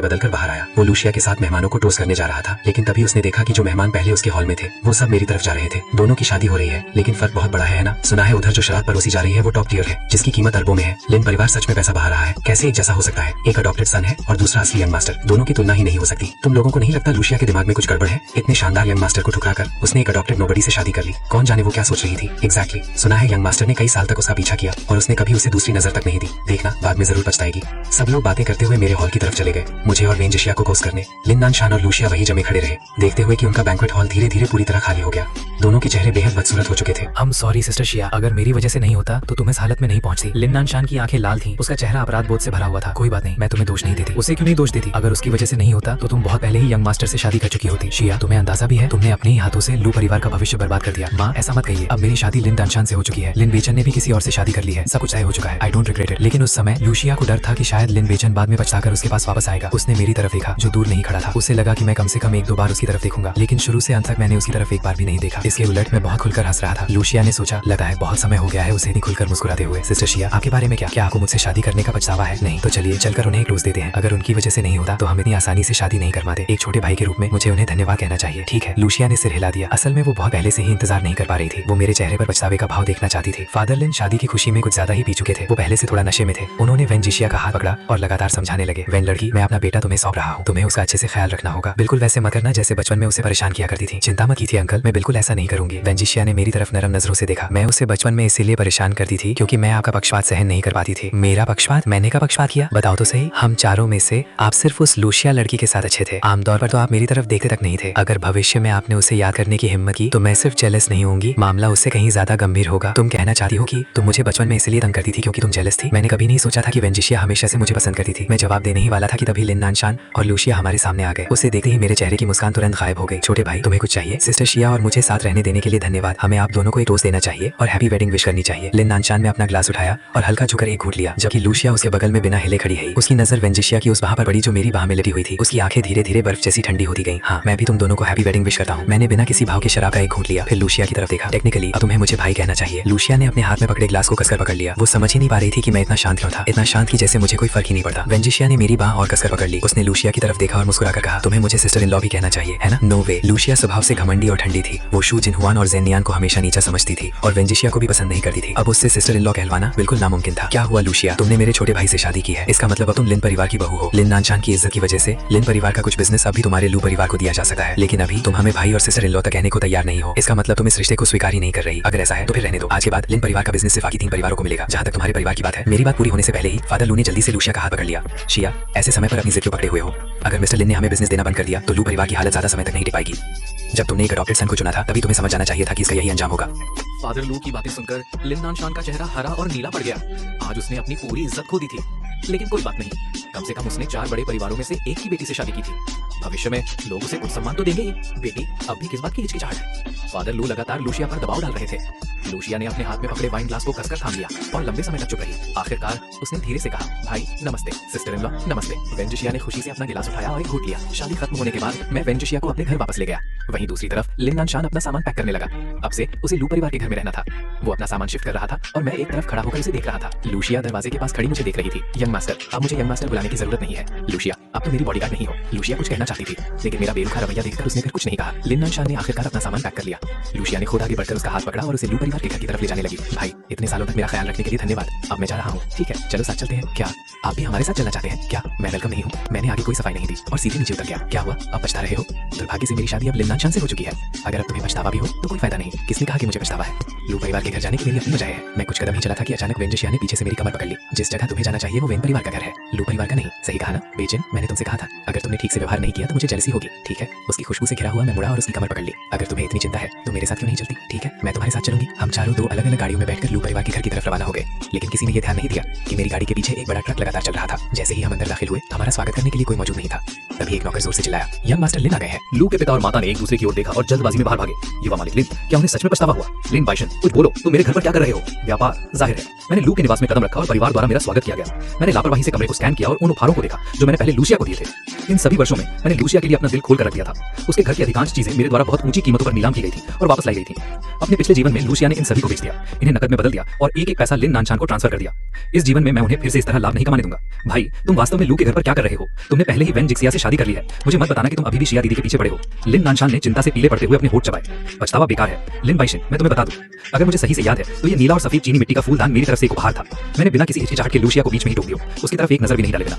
बदलकर बाहर आया। वो लूसिया के साथ मेहमानों को टोस्ट करने जा रहा था, लेकिन तभी उसने देखा कि जो मेहमान पहले उसके हॉल में थे वो सब मेरी तरफ जा रहे थे। दोनों की शादी हो रही है, लेकिन फर्क बहुत बड़ा है ना? सुना है उधर जो शराब परोसी जा रही है वो टॉप टियर है, जिसकी कीमत अरबों में है। लिन परिवार सच में पैसा बहा रहा है। कैसे एक जैसा हो सकता है? एक अडॉप्टेड सन है और दूसरा असली यंग मास्टर। दोनों की तुलना ही नहीं हो सकती। तुम लोगों को नहीं लगता लूसिया के दिमाग में कुछ गड़बड़ है? इतने शानदार यंग मास्टर को ठुकराकर उसने एक अडॉप्टेड नोबडी से शादी कर ली। कौन जाने वो क्या सोच रही थी? एग्जैक्टली। सुना है यंग मास्टर ने कई साल तक उसका पीछा किया और उसने कभी उसे दूसरी नजर तक नहीं दी। देखना, बाद में जरूर पछताएगी। सब लोग बातें करते हुए मेरे हॉल की तरफ चले गए, मुझे और वेंजिशिया को कोस करने। लिन नानशान और लूसिया वही जमे खड़े रहे, देखते हुए कि उनका बैंक्वेट हॉल धीरे धीरे पूरी तरह खाली हो गया। दोनों के चेहरे बेहद बदसूरत हो चुके थे। I'm sorry सिस्टर शिया, अगर मेरी वजह से नहीं होता तो तुम इस हालत में नहीं पहुंचती। लिन नानशान की आंखें लाल थीं, उसका चेहरा अपराध बोध से भरा हुआ था। कोई बात नहीं, मैं तुम्हें दोष नहीं देती। उसे क्यों नहीं दोष देती? अगर उसकी वजह से नहीं होता तो तुम बहुत पहले ही यंग मास्टर से शादी कर चुकी होती। शिया, तुम्हें अंदाजा भी है तुमने अपने ही हाथों से लू परिवार का भविष्य बर्बाद कर दिया। माँ, ऐसा मत कहिए। अब मेरी शादी लिन नानशान से हो चुकी है। लिन बेचन ने भी किसी और से शादी कर ली है। सब कुछ तय हो चुका है। I don't regret it. लेकिन उस समय लूसिया को डर था कि शायद लिन बेचन बाद में पछताकर उसके पास वापस आएगा। उसने मेरी तरफ देखा जो दूर नहीं खड़ा था। उसे लगा कि मैं कम से कम 1-2 बार उसकी तरफ देखूंगा, लेकिन शुरू से अंत तक मैंने उसकी तरफ एक बार भी नहीं देखा। इसके उलट मैं बहुत खुलकर हंस रहा था। लूसिया ने सोचा, लगता है बहुत समय हो गया है उसे नहीं खुलकर मुस्कुराते हुए। सिस्टर शिया, आपके बारे में क्या आपको मुझसे शादी करने का पछतावा है? नहीं तो चलिए चलकर उन्हें एक डोज देते हैं। अगर उनकी वजह से नहीं होता तो हम इतनी आसानी से शादी नहीं करवाते। एक छोटे भाई के रूप में मुझे उन्हें धन्यवाद कहना चाहिए। ठीक है। लूसिया ने सिर हिला दिया। असल में वो बहुत पहले से ही इंतजार नहीं कर पा रही थी। वो मेरे चेहरे पर पछतावे का भाव देखना चाहती थी। फादर लिन शादी की खुशी में कुछ ज्यादा ही पी चुके थे। वो पहले से थोड़ा नशे में थे। उन्होंने वेंजिशिया का हाथ पकड़ा और लगातार समझाने लगे, वेन लड़की, मैं अपना बेटा तुम्हें सौंप रहा हूँ, तुम्हें उसका अच्छे से ख्याल रखना होगा। बिल्कुल वैसे मत करना जैसे बचपन में उसे परेशान किया करती थी। चिंता मत कीजिए अंकल, मैं बिल्कुल ऐसा नहीं करूंगी। वेंजिशिया ने मेरी तरफ नरम नजरों से देखा। मैं उसे बचपन में इसीलिए परेशान करती थी क्योंकि मैं आपका पक्षपात सहन नहीं कर पाती थी। मेरा पक्षपात? मैंने का पक्षपात किया? बताओ तो सही। हम चारों में से आप सिर्फ उस लूसिया लड़की के साथ अच्छे थे। आमतौर पर तो आप मेरी तरफ देखते तक नहीं थे। अगर भविष्य में आपने उसे याद करने की हिम्मत की तो मैं सिर्फ जेलस नहीं होंगी, मामला उससे कहीं ज्यादा गंभीर होगा। तुम कहना चाहती हो कि तुम मुझे बचपन में इसलिए तंग करती थी क्योंकि तुम जेलस थी? मैंने कभी नहीं सोचा था कि वेंजिशिया हमेशा से मुझे पसंद करती थी। मैं जवाब देने ही वाला था कि तभी लिन नानशान और लूसिया हमारे सामने आ गए। उसे देखते ही मेरे चेहरे की मुस्कान तुरंत गायब हो गई। छोटे भाई, तुम्हें कुछ चाहिए? सिस्टर शिया और मुझे साथ रहने देने के लिए धन्यवाद। हमें आप दोनों को एक टोस्ट देना चाहिए और हैप्पी वेडिंग विश करनी चाहिए। लिन नानशान ने अपना ग्लास उठाया और हल्का झुककर एक घूंट लिया, जबकि लूसिया उसके बगल में बिना हिले खड़ी है। उसकी नजर वेंजिशिया की उस बाह पर पड़ी जो मेरी बाह में लटी हुई थी। उसकी आंखें धीरे धीरे बर्फ जैसी ठंडी होती गईं। हाँ, मैं भी तुम दोनों को हैप्पी वेडिंग विश करता हूँ। मैंने बिना किसी भाव के शराब का एक घूंट लिया, फिर लूसिया की तरफ देखा। टेक्निकली अब तुम्हें मुझे भाई कहना चाहिए। लूसिया ने अपने हाथ में पकड़े ग्लास को कसकर पकड़ लिया। वो समझ ही नहीं पा रही थी कि मैं इतना शांत क्यों था, इतना शांत कि जैसे मुझे कोई फर्क ही नहीं पड़ता। वेंजिशिया ने मेरी बाह और कसकर पकड़ ली। उसने लूसिया की तरफ देखा और मुस्कुराकर कहा, तुम्हें मुझे सिस्टर इन लॉ भी कहना चाहिए, है ना? नो वे। लूसिया स्वभाव से घमंडी और ठंडी थी। वो शू जिनहुआन और जेनियान को हमेशा नीचा समझती थी और वेंजिशिया को भी पसंद नहीं करती थी। अब उससे सिस्टर इन लॉ कहलवाना बिल्कुल नामुमकिन था। क्या हुआ लूसिया, तुमने मेरे छोटे भाई से शादी की है, इसका मतलब अब तुम लिन परिवार की बहू हो। लिन नानशान की इज्जत की वजह से लिन परिवार का कुछ बिजनेस अभी तुम्हारे लू परिवार को दिया जा सकता है, लेकिन अभी तुम हमें भाई और सिस्टर इन लॉ तक कहने को तैयार नहीं हो। इसका मतलब तुम इस रिश्ते को स्वीकार ही नहीं कर रही। अगर ऐसा है तो फिर रहने दो। आज के बाद लिन परिवार का बिजनेस सिर्फ बाकी 3 परिवारों को मिलेगा। जहाँ तक तुम्हारे परिवार की बात है, मेरी बात पूरी होने से पहले ही फादर लू ने जल्दी से लूसिया का हाथ पकड़ लिया। शिया, ऐसे समय पर अपनी जिद क्यों पकड़े हुए हो? अगर मिस्टर लिन ने हमें बिजनेस देना बंद कर दिया तो लू परिवार की हालत ज्यादा समय तक नहीं टिक पाएगी। जब तुमने एक अडॉप्टेड सन को चुना था तभी तुम्हें समझ जाना चाहिए था कि इसका यही अंजाम होगा। फादर लू की बातें सुनकर लिन नानशान का चेहरा हरा और नीला पड़ गया। आज उसने अपनी पूरी इज्जत खो दी थी, लेकिन कोई बात नहीं, कम से कम उसने 4 बड़े परिवारों में से एक की बेटी से शादी की थी। भविष्य में लोग उसे कुछ सम्मान तो देंगे ही। बेटी, अब भी किस बात की हिचकिचाहट है? फादर लू लगातार लूसिया पर दबाव डाल रहे थे। लूसिया ने अपने हाथ में पकड़े वाइन ग्लास को कसकर थाम लिया और लंबे समय तक चुप रही। आखिरकार उसने धीरे से कहा, भाई नमस्ते। सिस्टर इन लॉ नमस्ते। वेंजिशिया ने खुशी से अपना गिलास उठाया और एक घूंट लिया। शादी खत्म होने के बाद मैं वेंजिशिया को अपने घर वापस ले गया। वहीं दूसरी तरफ लिन नानशान अपना सामान पैक करने लगा। अब से उसे लू परिवार के घर में रहना था। वो अपना सामान शिफ्ट कर रहा था और मैं एक तरफ खड़ा होकर उसे देख रहा था। लूसिया दरवाजे के पास खड़ी मुझे देख रही थी। यंग मास्टर, अब मुझे यंग मास्टर बुलाने की जरूरत नहीं है। लूसिया, अब तो मेरी बॉडीगार्ड नहीं हो। लूसिया कुछ कहना चाहती थी, लेकिन मेरा बेरुखा रवैया देखकर उसने फिर कुछ नहीं कहा। लिन नानशान ने आखिरकार अपना सामान पैक कर लिया। लूसिया ने खुद आगे बढ़कर उसका हाथ पकड़ा और उसे लू परिवार के घर की तरफ ले जाने लगी। भाई, इतने सालों तक मेरा ख्याल रखने के लिए धन्यवाद। अब मैं जा रहा हूँ। ठीक है, चलो साथ चलते हैं। क्या आप भी हमारे साथ चलना चाहते हैं? क्या मैं वेलकम नहीं हूँ? मैंने आगे कोई सफाई नहीं दी और सीधे नीचे उतर गया। क्या हुआ? अब पछता रहे हो? दुर्भाग्य से मेरी शादी अब लिन नानशान से हो चुकी है। अगर अब तुम्हें पछतावा भी हो तो कोई फायदा नहीं। किसने कहा कि मुझे पछतावा है? लू परिवार के घर जाने की मेरी अपनी वजह है। मैं कुछ कदम ही चला था कि अचानक वेंजिशिया ने पीछे से मेरी कमर पकड़ ली। जिस जगह तुम्हें जाना चाहिए वो वेन परिवार का घर है, लू परिवार का नहीं। सही कहा ना बेचैन? मैंने तुमसे कहा था अगर तुमने ठीक से व्यवहार नहीं किया तो मुझे जेलसी होगी। ठीक है, उसकी खुशबू से घिरा हुआ मैं मुड़ा और उसकी कमर पकड़ ली। अगर तुम्हें इतनी चिंता है तो मेरे साथ क्यों नहीं चलती? ठीक है, मैं तुम्हारे साथ चलूंगी। हम चारों दो अलग अलग गाड़ियों में बैठकर लू परिवार के घर की तरफ रवाना हो गए। लेकिन किसी ने यह ध्यान नहीं दिया कि मेरी गाड़ी के पीछे एक बड़ा ट्रक लगातार चल रहा था। जैसे ही हम अंदर दाखिल हुए, हमारा स्वागत करने के लिए कोई मौजूद नहीं था। तभी एक नौकर जोर से चिल्लाया, यंग मास्टर लिन आ गए हैं। लू के पिता और माता ने एक दूसरे की ओर देखा और जल्दबाजी में बाहर भागे। युवा मालिक लिन, क्या उन्हें सच में पछतावा हुआ? लिन बाइशन, कुछ बोलो, तुम मेरे घर पर क्या कर रहे हो? व्यापार, जाहिर है। मैंने लू के निवास में कदम रखा और परिवार द्वारा मेरा स्वागत किया गया। मैंने लापरवाही से कमरे को स्कैन किया और उन उपहारों को देखा जो मैंने पहले लूसिया को दिए थे। इन सभी वर्षों में मैंने लूसिया के लिए अपना दिल खोल कर रख दिया था। उसके घर की अधिकांश चीजें मेरे द्वारा बहुत ऊंची कीमतों पर नीलाम की गई थी और वापस लाई गई थी। अपने पिछले जीवन में लूसिया ने इन सभी को बेच दिया, इन्हें नकद में बदल दिया और एक एक पैसा लिन नानशान को ट्रांसफर कर दिया। इस जीवन में मैं उन्हें फिर से इस तरह लाभ नहीं कमाने दूंगा। भाई, तुम वास्तव में लू के घर पर क्या कर रहे हो? तुमने पहले ही वेंजिक्सिया से शादी कर ली है। मुझे मत बताना कि तुम अभी भी शिया दीदी के पीछे पड़े हो। लिन नानशान ने चिंता से पीले पड़ते हुए अपने होठ चबाए। पछतावा बेकार है लिन बाइशन, मैं तुम्हें बता दूं, अगर मुझे सही से याद है तो ये नीला और सफेद चीनी मिट्टी का फूलदान मेरी तरफ से एक उपहार था। मैंने बिना किसी हिचकिचाहट के लूसिया को बीच में ही टोक दिया, उसकी तरफ एक नजर भी नहीं डाले बिना।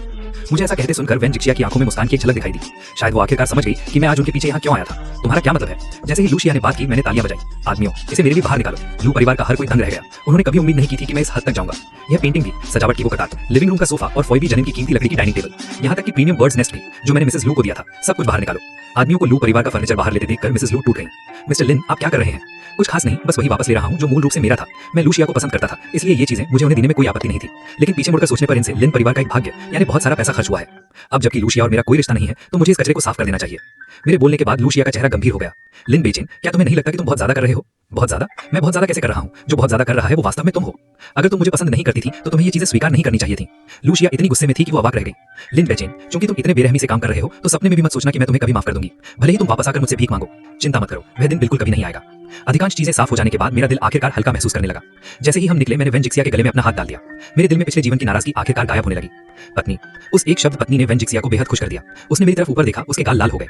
मुझे ऐसा कहते सुनकर वेंजिक्सिया की आंखों में मुस्कान की एक झलक दिखाई दी। शायद वो आखिरकार समझ गई कि मैं आज उनके पीछे यहाँ क्यों आया था। तुम्हारा क्या मतलब है? जैसे ही लूसिया ने बात की, मैंने तालियां बजाई। आदमियों, इसे मेरे लिए बाहर निकालो। लू परिवार का हर कोई दंग रह गया। उन्होंने कभी उम्मीद नहीं की थी कि मैं इस हद तक जाऊंगा। यह पेंटिंग भी, सजावट की वो कतार, लिविंग रूम का सोफा और फोइबी जनिन की कीमती लकड़ी की डाइनिंग टेबल, यहाँ तक कि प्रीमियम बर्ड्स नेस्ट भी जो मैंने मिसेस लू को दिया था, सब कुछ बाहर निकालो। आदमियों को लू परिवार का फर्नीचर बाहर लेते देखकर मिसेस लू टूट गई। मिस्टर लिन, आप क्या कर रहे हैं? कुछ खास नहीं, बस वही वापस ले रहा हूँ जो मूल रूप से मेरा था। मैं लूसिया को पसंद करता था, इसलिए ये चीजें मुझे उन्हें देने में कोई आपत्ति नहीं थी। लेकिन पीछे मुड़कर सोचने पर इनसे लिन परिवार का एक भाग्य यानी बहुत सारा पैसा खर्च हुआ है। अब जबकि लूसिया और मेरा कोई रिश्ता नहीं है तो मुझे इस कचरे को साफ कर देना चाहिए। मेरे बोलने के बाद लूसिया का चेहरा गंभीर हो गया। लिन बेचैन, क्या तुम्हें नहीं लगता कि तुम बहुत ज्यादा कर रहे हो? बहुत ज्यादा? मैं बहुत ज्यादा कैसे कर रहा हूँ? जो बहुत ज्यादा कर रहा है वो वास्तव में तुम हो। अगर तुम मुझे पसंद नहीं करती थी तो तुम्हें ये चीजें स्वीकार नहीं करनी चाहिए थी। लूसिया इतनी गुस्से में थी कि वो अवाक रह गई। लिन बेचैन, क्योंकि तुम इतने बेरहमी से काम कर रहे हो तो सपने में भी मत सोचना कि मैं तुम्हें कभी माफ कर दूंगी। भले ही तुम वापस आकर मुझसे भीख मांगो, चिंता मत करो, वह दिन बिल्कुल कभी नहीं आएगा। अधिकांश चीजें साफ हो जाने के बाद मेरा दिल आखिरकार हल्का महसूस करने लगा। जैसे ही हम निकले, मैंने वेंजिक्सिया के गले में अपना हाथ डाल दिया। मेरे दिल में पिछले जीवन की नाराजगी आखिरकार गायब होने लगी। पत्नी, उस एक शब्द पत्नी ने वेंजिक्सिया को बेहद खुश कर दिया। उसने मेरी तरफ ऊपर देखा, उसके गाल लाल हो गए।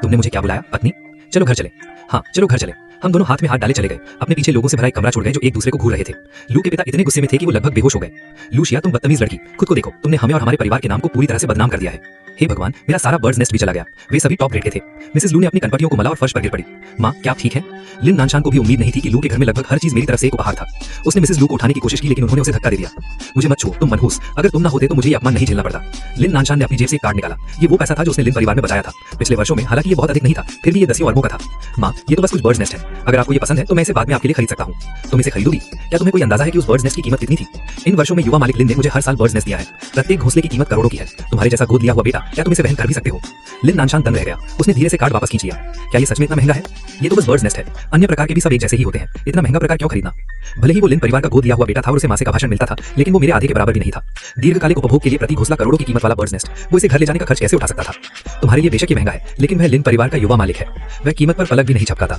तुमने मुझे क्या बुलाया पत्नी? चलो घर चले। हाँ चलो घर चले। हम दोनों हाथ में हाथ डाले चले गए। अपने पीछे लोगों से भरा एक कमरा छोड़ गए जो एक दूसरे को घूर रहे थे। लू के पिता इतने गुस्से में थे कि वो लगभग बेहोश हो गए। लूसिया, तुम बदतमीज लड़की, खुद को देखो, तुमने हमें और हमारे परिवार के नाम को पूरी तरह से बदनाम कर दिया है। हे भगवान, मेरा सारा बर्ड्स नेस्ट भी चला गया। वे सभी टॉप ग्रेड के थे। मिसेस लू ने अपनी कनपटियों को मला और फर्श पर गिर पड़ी। माँ, क्या आप ठीक है? लिन नानशान को भी उम्मीद नहीं थी कि लू के घर में लगभग हर चीज मेरी तरफ से एक उपहार था। उसने मिसेस लू को उठाने की कोशिश की लेकिन उन्होंने उसे धक्का दे दिया। मुझे मत छुओ, तुम मनहूस, अगर तुम ना होते तो मुझे ये अपमान नहीं झेलना पड़ता। लिन नानशान ने अपनी जेब से एक कार्ड निकाला। ये वो पैसा था जो उसने लिन परिवार में बचाया था पिछले वर्षों में। हालांकि ये बहुत अधिक नहीं था, फिर भी ये 10 अरबों का था। माँ, ये तो बस कुछ बर्ड्स नेस्ट है। अगर आपको ये पसंद है तो मैं इसे बाद में आपके लिए खरीद सकता हूँ। तुम इसे खरीदोगी? क्या तुम्हें कोई अंदाजा है कि उस बर्ड्स नेस्ट की कीमत कितनी थी? इन वर्षों में युवा मालिक लिन ने मुझे हर साल बर्ड्स नेस्ट दिया है। प्रत्येक घोंसले की कीमत करोड़ों की है। तुम्हारे जैसा गोद लिया हुआ बेटा, क्या तुम इसे वहन कर भी सकते हो? लिन नानशान दंग रह गया। उसने धीरे से कार्ड वापस खींच लिया। क्या ये सच में इतना महंगा है? ये तो बस बर्ड्स नेस्ट है, अन्य प्रकार के भी सब एक जैसे ही होते हैं। इतना महंगा प्रकार क्यों खरीदना? भले ही वो लिन परिवार का गोद लिया हुआ बेटा था और उसे मासिक आभाषण मिलता था, लेकिन वो मेरे आधे के बराबर भी नहीं था। दीर्घकालिक उपभोग के लिए प्रति घोंसला करोड़ों की कीमत वाला बर्ड्स नेस्ट, वो इसे घर ले जाने का खर्च कैसे उठा सकता था? तुम्हारे लिए बेशक ये महंगा है, लेकिन वह लिन परिवार का युवा मालिक है। वह कीमत पर पलक भी नहीं झपकाता।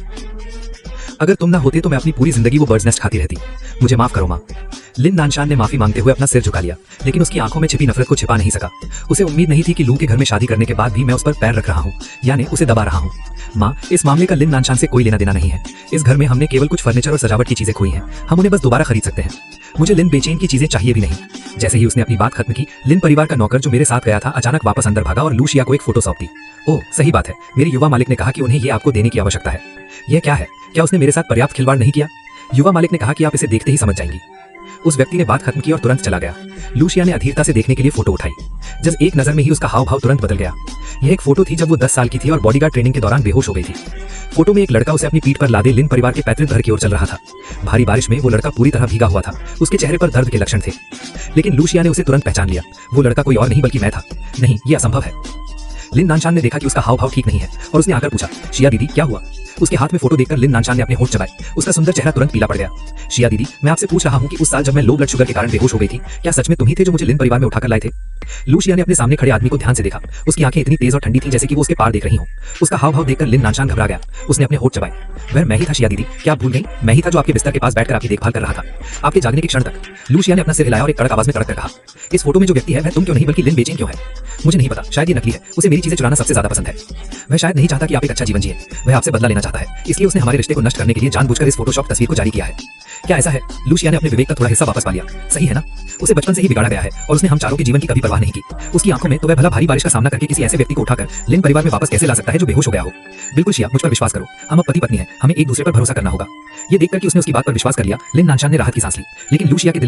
अगर तुम ना होते तो मैं अपनी पूरी जिंदगी वो बर्ड्स नेस्ट खाती रहती। मुझे माफ करो माँ। लिन नानशान ने माफी मांगते हुए अपना सिर झुका लिया, लेकिन उसकी आंखों में छिपी नफरत को छिपा नहीं सका। उसे उम्मीद नहीं थी कि लू के घर में शादी करने के बाद भी मैं उस पर पैर रख रहा हूँ, यानी उसे दबा रहा हूँ। माँ, इस मामले का लिन नानशान से कोई लेना देना नहीं है। इस घर में हमने केवल कुछ फर्नीचर और सजावट की चीजें खोई हैं। हम उन्हें बस दोबारा खरीद सकते हैं। मुझे लिन बेचैन की चीजें चाहिए भी नहीं। जैसे ही उसने अपनी बात खत्म की, लिन परिवार का नौकर जो मेरे साथ गया था अचानक वापस अंदर भागा और लूसिया को एक फोटो सौंप दी। ओह, सही बात है, मेरे युवा मालिक ने कहा कि उन्हें ये आपको देने की आवश्यकता है। यह क्या है? क्या उसने मेरे साथ पर्याप्त खिलवाड़ नहीं किया? युवा मालिक ने कहा कि आप इसे देखते ही समझ जाएंगी। उस व्यक्ति ने बात खत्म की और तुरंत चला गया। लूसिया ने अधीरता से देखने के लिए फोटो उठाई। जब एक नजर में ही उसका हाव भाव तुरंत बदल गया। यह एक फोटो थी जब वो 10 साल की थी और बॉडीगार्ड ट्रेनिंग के दौरान बेहोश हो गई थी। फोटो में एक लड़का उसे अपनी पीठ पर लादे लिन परिवार के पैतृक घर की ओर चल रहा था। भारी बारिश में वो लड़का पूरी तरह भीगा हुआ था। उसके चेहरे पर दर्द के लक्षण थे, लेकिन लूसिया ने उसे तुरंत पहचान लिया। वो लड़का कोई और नहीं बल्कि मैं था। नहीं, ये असंभव है। लिन नानशान ने देखा कि उसका हाव भाव ठीक नहीं है और उसने आकर पूछा, शिया दीदी क्या हुआ? उसके हाथ में फोटो देखकर लिन नानशान ने अपने होंठ चबाए। उसका सुंदर चेहरा तुरंत पीला पड़ गया। शिया दीदी, मैं आपसे पूछ रहा हूँ कि उस साल जब मैं लो ब्लड शुगर के कारण बेहोश हो गई थी, क्या सच में तुम ही थे जो मुझे लिन परिवार में उठाकर लाए थे? लू शिया ने अपने सामने खड़े आदमी को ध्यान से देखा। उसकी आंखें इतनी तेज और ठंडी थी जैसे कि वो उसके पार देख रही हो। उसका हाव भाव देखकर लिन नानशान घबरा गया। उसने अपने होंठ चबाए। वह मैं ही था शिया दीदी, क्या आप भूल गई? मैं ही था जो आपके बिस्तर के पास बैठकर आपकी देखभाल कर रहा था, आपके जागने के क्षण तक। लू शिया ने अपना सिर हिलाया और एक कड़क आवाज में कड़क कर कहा, इस फोटो में जो व्यक्ति है वह तुम क्यों नहीं बल्कि लिन बेचैन क्यों है? मुझे नहीं पता, शायद ये नकली है। उसे मेरी चीजें चुराना सबसे ज्यादा पसंद है। वह शायद नहीं चाहता कि आप एक अच्छा जीवन जिए। वह आपसे बदला लेना चाहता है, इसलिए उसने हमारे रिश्ते को नष्ट करने के लिए जानबूझकर इस फोटोशॉप तस्वीर को जारी किया है। क्या ऐसा है? लूशिया ने अपने विवेक का थोड़ा हिस्सा वापस पा लिया। सही है ना? उसे बचपन से ही बिगाड़ा गया है और उसने हम चारों के जीवन की कभी परवाह नहीं की। उसकी आंखों में तो वह भला भारी बारिश का सामना करके किसी ऐसे व्यक्ति को उठाकर लिन परिवार में वापस कैसे ला सकता है जो बेहोश हो गया हो? बिल्कुल शिया, मुझ पर विश्वास करो। हम अब पति पत्नी हैं, हमें एक दूसरे पर भरोसा करना होगा। ये देखकर कि उसने उसकी बात पर विश्वास कर लिया, लिन नानशान ने राहत की सांस ली। लेकिन लूशिया के दिल